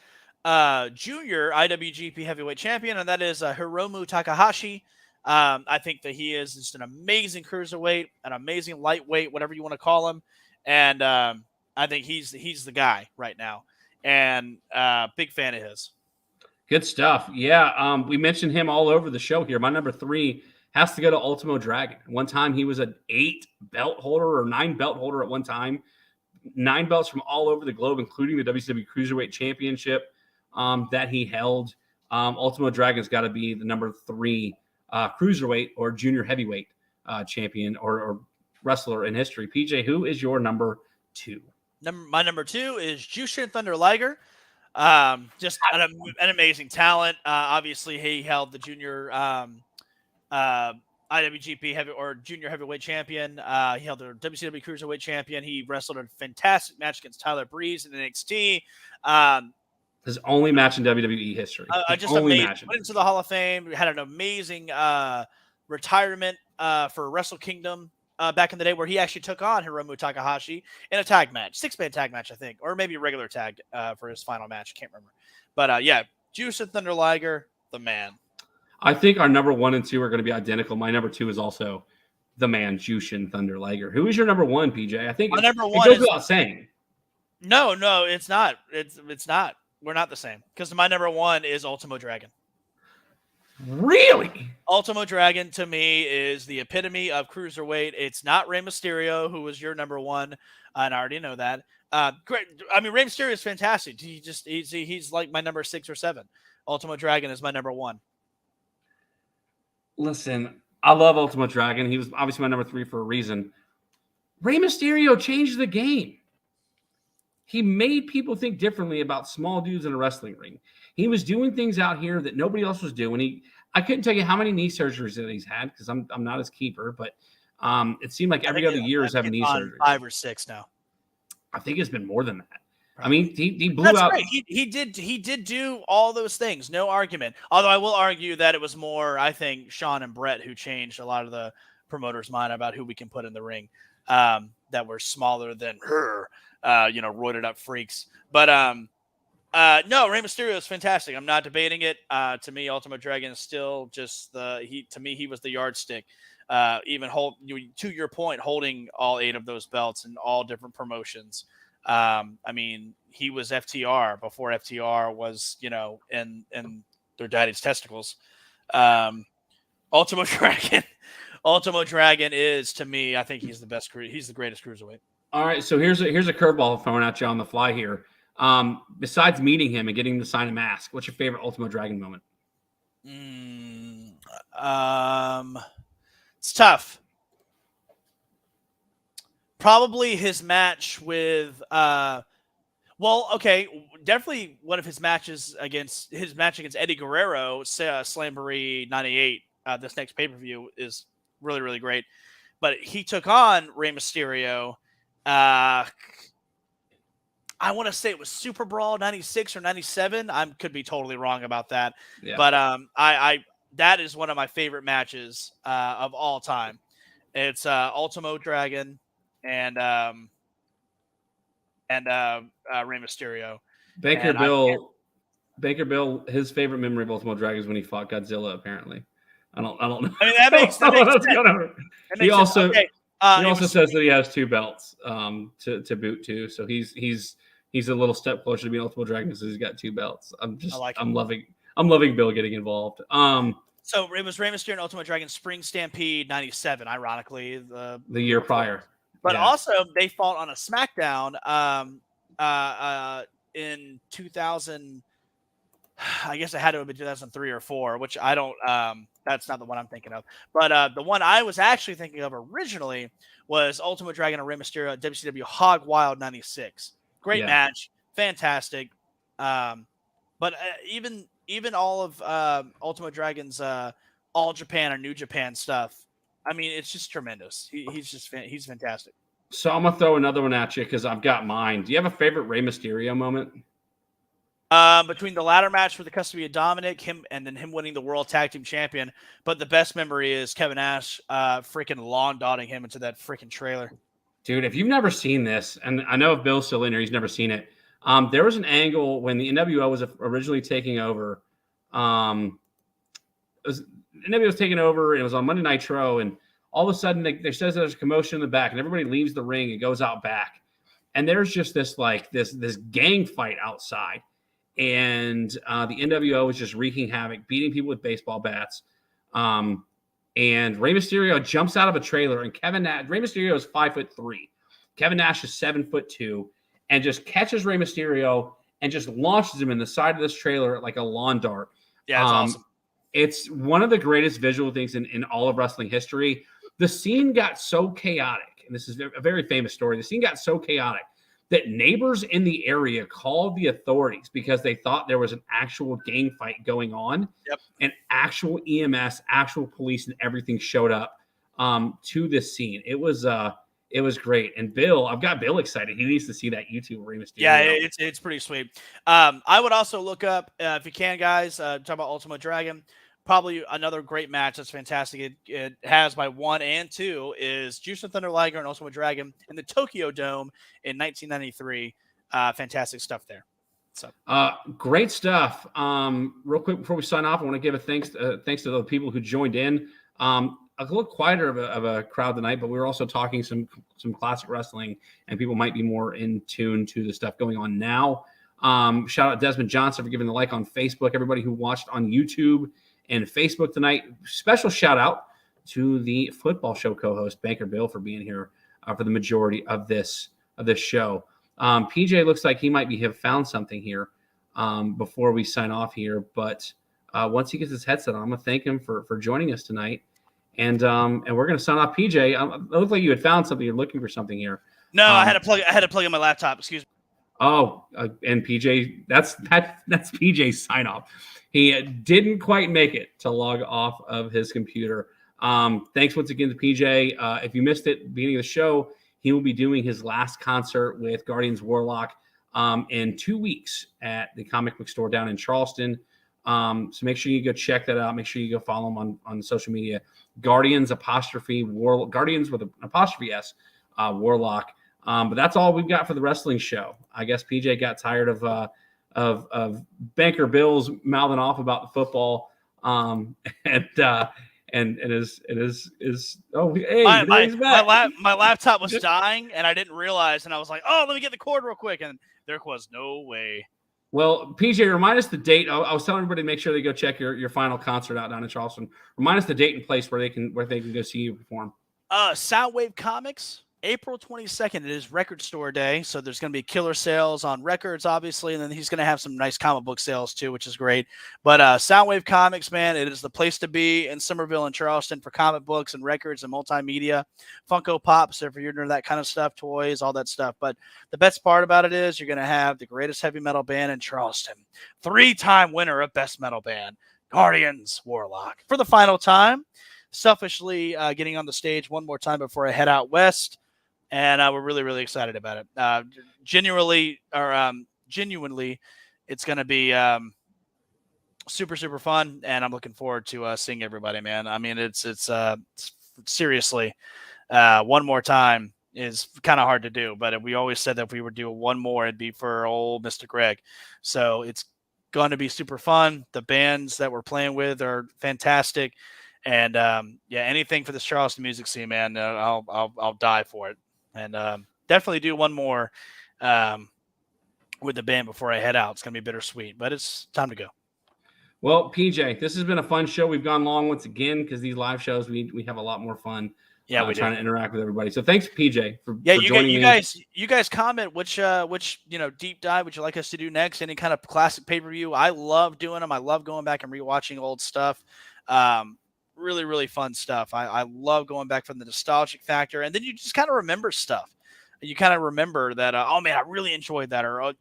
junior IWGP heavyweight champion, and that is Hiromu Takahashi. I think that he is just an amazing cruiserweight, an amazing lightweight, whatever you want to call him. And I think he's the guy right now, and big fan of his. Good stuff. Yeah. We mentioned him all over the show here. My number 3 has to go to Ultimo Dragon. One time he was an 8 belt holder or 9 belt holder at one time. 9 belts from all over the globe, including the WCW Cruiserweight Championship that he held. Ultimo Dragon's got to be the number 3 cruiserweight or junior heavyweight champion or wrestler in history. PJ, who is your number 2? My number 2 is Jushin Thunder Liger. Just an amazing talent. Obviously, he held the junior IWGP junior heavyweight champion. He held the WCW Cruiserweight champion. He wrestled a fantastic match against Tyler Breeze in NXT. His only match in WWE history. Just amazing. Went into the Hall of Fame. Had an amazing retirement for Wrestle Kingdom back in the day, where he actually took on Hiromu Takahashi in a tag match, 6-man tag match, I think, or maybe a regular tag for his final match. Can't remember. But Jushin Thunder Liger, the man. I think our number 1 and 2 are going to be identical. My number 2 is also the man, Jushin Thunder Liger. Who is your number 1, PJ? I think my number 1 goes without saying. No, it's not. It's not. We're not the same, because my number 1 is Ultimo Dragon. Really? Ultimo Dragon to me is the epitome of cruiserweight. It's not Rey Mysterio, who was your number 1, and I already know that. Great. I mean, Rey Mysterio is fantastic. He's like my number 6 or 7. Ultimo Dragon is my number 1. Listen, I love Ultimate Dragon. He was obviously my number 3 for a reason. Rey Mysterio changed the game. He made people think differently about small dudes in a wrestling ring. He was doing things out here that nobody else was doing. I couldn't tell you how many knee surgeries that he's had because I'm not his keeper, but it seemed like every other year he's having knee surgeries. 5 or 6 now. I think it's been more than that. Probably. I mean, he blew out. Right. He did do all those things. No argument. Although I will argue that it was more, I think, Sean and Brett who changed a lot of the promoters' mind about who we can put in the ring that were smaller than her, roided up freaks. But no, Rey Mysterio is fantastic. I'm not debating it. To me, Ultimate Dragon is still just he was the yardstick. To your point, holding all 8 of those belts in all different promotions. I mean, he was FTR before FTR was, in their daddy's testicles. Ultimate Dragon is, to me, I think he's the best. He's the greatest cruiserweight. All right, so here's a curveball thrown at you on the fly here. Besides meeting him and getting him to sign a mask, what's your favorite Ultimate Dragon moment? It's tough. Probably his match with definitely one of his matches against Eddie Guerrero, Slamboree 98. This next pay-per-view is really, really great. But he took on Rey Mysterio. I want to say it was Super Brawl 96 or 97. I could be totally wrong about that. Yeah. But I that is one of my favorite matches of all time. It's Ultimo Dragon and Rey Mysterio. Baker Bill, his favorite memory of Ultimo Dragon is when he fought Godzilla. Apparently, I don't know. I mean, that makes sense. He also says that he has 2 belts to boot too. So he's a little step closer to being Ultimo Dragon because he's got 2 belts. I'm loving Bill getting involved. So it was Rey Mysterio and Ultimate Dragon Spring Stampede 97, ironically. The year prior. But also, they fought on a SmackDown in 2000. I guess it had to have been 2003 or 4, which I don't that's not the one I'm thinking of. But the one I was actually thinking of originally was Ultimate Dragon and Rey Mysterio at WCW Hog Wild 96. Great match. Fantastic. But even all of Ultimate Dragon's All Japan or New Japan stuff, I mean, it's just tremendous. He's fantastic. So I'm going to throw another one at you because I've got mine. Do you have a favorite Rey Mysterio moment? Between the ladder match for the custody of Dominic, him winning the World Tag Team Champion. But the best memory is Kevin Nash freaking lawn-dotting him into that freaking trailer. Dude, if you've never seen this, and I know if Bill's still in here, he's never seen it. There was an angle when the NWO was originally taking over. NWO was taking over, and it was on Monday Nitro, and all of a sudden there says there's a commotion in the back, and everybody leaves the ring and goes out back. And there's just this gang fight outside. And the NWO was just wreaking havoc, beating people with baseball bats. And Rey Mysterio jumps out of a trailer, and Rey Mysterio is 5'3". Kevin Nash is 7'2", and just catches Rey Mysterio and just launches him in the side of this trailer like a lawn dart. Yeah, it's awesome. It's one of the greatest visual things in all of wrestling history. The scene got so chaotic, and this is a very famous story. The scene got so chaotic that neighbors in the area called the authorities because they thought there was an actual gang fight going on. Yep. And actual EMS, actual police, and everything showed up to this scene. It was great. And Bill, I've got Bill excited. He needs to see that YouTube Rey Mysterio. Yeah, it's pretty sweet. I would also look up, if you can, guys, talk about Ultimate Dragon. Probably another great match that's fantastic. It has my 1 and 2 is Jushin Thunder Liger and Ultimate Dragon in the Tokyo Dome in 1993. Fantastic stuff there. So great stuff. Real quick before we sign off, I want to give a thanks to the people who joined in. A little quieter of a crowd tonight, but we were also talking some classic wrestling, and people might be more in tune to the stuff going on now. Shout out Desmond Johnson for giving the like on Facebook. Everybody who watched on YouTube and Facebook tonight. Special shout out to the football show co-host Banker Bill for being here for the majority of this show. PJ looks like he might have found something here before we sign off here, but once he gets his headset on. I'm gonna thank him for joining us tonight, and we're gonna sign off. PJ, it looked like you had found something. You're looking for something here. No, I had to plug in my laptop. Excuse me. Oh, and PJ, that's PJ's sign off. He didn't quite make it to log off of his computer. Thanks once again to PJ. If you missed it, beginning of the show, he will be doing his last concert with Guardians Warlock in 2 weeks at the comic book store down in Charleston. So make sure you go check that out. Make sure you go follow him on social media. Guardians Guardians with an apostrophe S, Warlock. But that's all we've got for the wrestling show. I guess PJ got tired of Banker Bill's mouthing off about the football. And my laptop was dying and I didn't realize, and I was like, oh, let me get the cord real quick, and there was no way. Well, PJ, remind us the date. I was telling everybody to make sure they go check your final concert out down in Charleston. Remind us the date and place where they can go see you perform. Soundwave Comics, April 22nd. It is Record Store Day, so there's going to be killer sales on records, obviously, and then he's going to have some nice comic book sales too, which is great. But Soundwave Comics, man, it is the place to be in Somerville and Charleston for comic books and records and multimedia, Funko Pops, if you're into that kind of stuff, toys, all that stuff. But the best part about it is you're going to have the greatest heavy metal band in Charleston, 3-time winner of Best Metal Band, Guardians Warlock, for the final time. Selfishly getting on the stage one more time before I head out west. And we're really, really excited about it. Genuinely, it's going to be super, super fun, and I'm looking forward to seeing everybody, man. I mean, it's seriously, one more time is kind of hard to do, but we always said that if we would do one more, it'd be for old Mr. Greg. So it's going to be super fun. The bands that we're playing with are fantastic, and anything for this Charleston music scene, man, I'll die for it. And definitely do one more with the band before I head out. It's going to be bittersweet, but it's time to go. Well, PJ, this has been a fun show. We've gone long once again because these live shows, we have a lot more fun. Yeah, we're trying to interact with everybody. So thanks, PJ, for joining me. You guys comment which deep dive would you like us to do next? Any kind of classic pay-per-view? I love doing them. I love going back and rewatching old stuff. Really, really fun stuff. I love going back from the nostalgic factor, and then you just kind of remember stuff. You kind of remember that, oh man, I really enjoyed that, or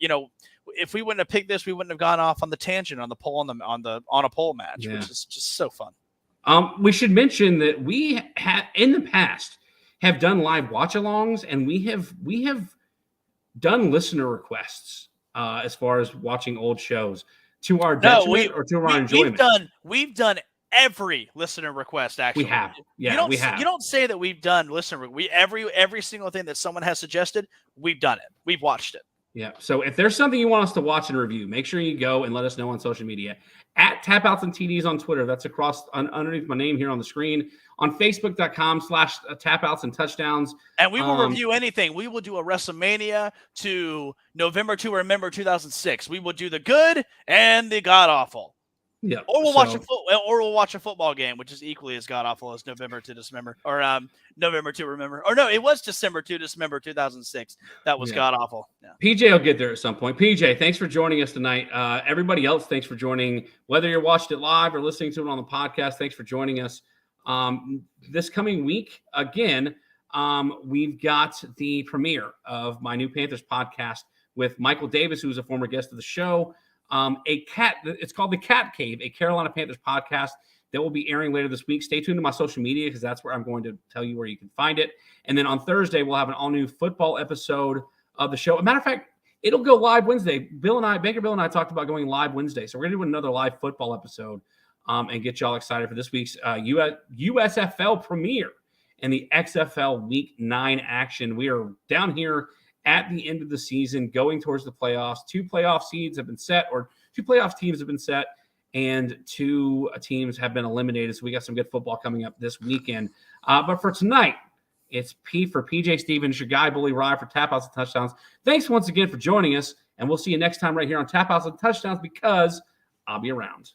if we wouldn't have picked this, we wouldn't have gone off on the tangent on the pole on a pole match, which is just so fun. We should mention that we have in the past have done live watch-alongs, and we have done listener requests as far as watching old shows to our detriment or to our enjoyment. We've done every listener request. Actually, we have. Yeah, we have. You don't say that we've done listener. Every single thing that someone has suggested, we've done it. We've watched it. Yeah. So if there's something you want us to watch and review, make sure you go and let us know on social media at Tapouts and TDs on Twitter. That's underneath my name here on the screen. On Facebook.com/Tapouts and Touchdowns. And we will review anything. We will do a WrestleMania to November to Remember 2006. We will do the good and the god awful. Yeah, or we'll watch a football game, which is equally as god awful as November to Dismember, or November to Remember, or no, it was December to Dismember 2006. That was god awful. Yeah. PJ will get there at some point. PJ, thanks for joining us tonight. Everybody else, thanks for joining. Whether you're watching it live or listening to it on the podcast, thanks for joining us. This coming week, again, we've got the premiere of my new Panthers podcast with Michael Davis, who's a former guest of the show. It's called The Cat Cave, a Carolina Panthers podcast that will be airing later this week. Stay tuned to my social media because that's where I'm going to tell you where you can find it. And then on Thursday, we'll have an all-new football episode of the show. As a matter of fact, it'll go live Wednesday. Banker Bill and I talked about going live Wednesday. So we're going to do another live football episode and get y'all excited for this week's USFL premiere and the XFL Week 9 action. We are down here at the end of the season, going towards the playoffs. 2 playoff seeds have been set, or 2 playoff teams have been set, and 2 teams have been eliminated. So we got some good football coming up this weekend. But for tonight, it's P for PJ Stevens, your guy, Bully Rye, for Tapouts and Touchdowns. Thanks once again for joining us, and we'll see you next time right here on Tapouts and Touchdowns because I'll be around.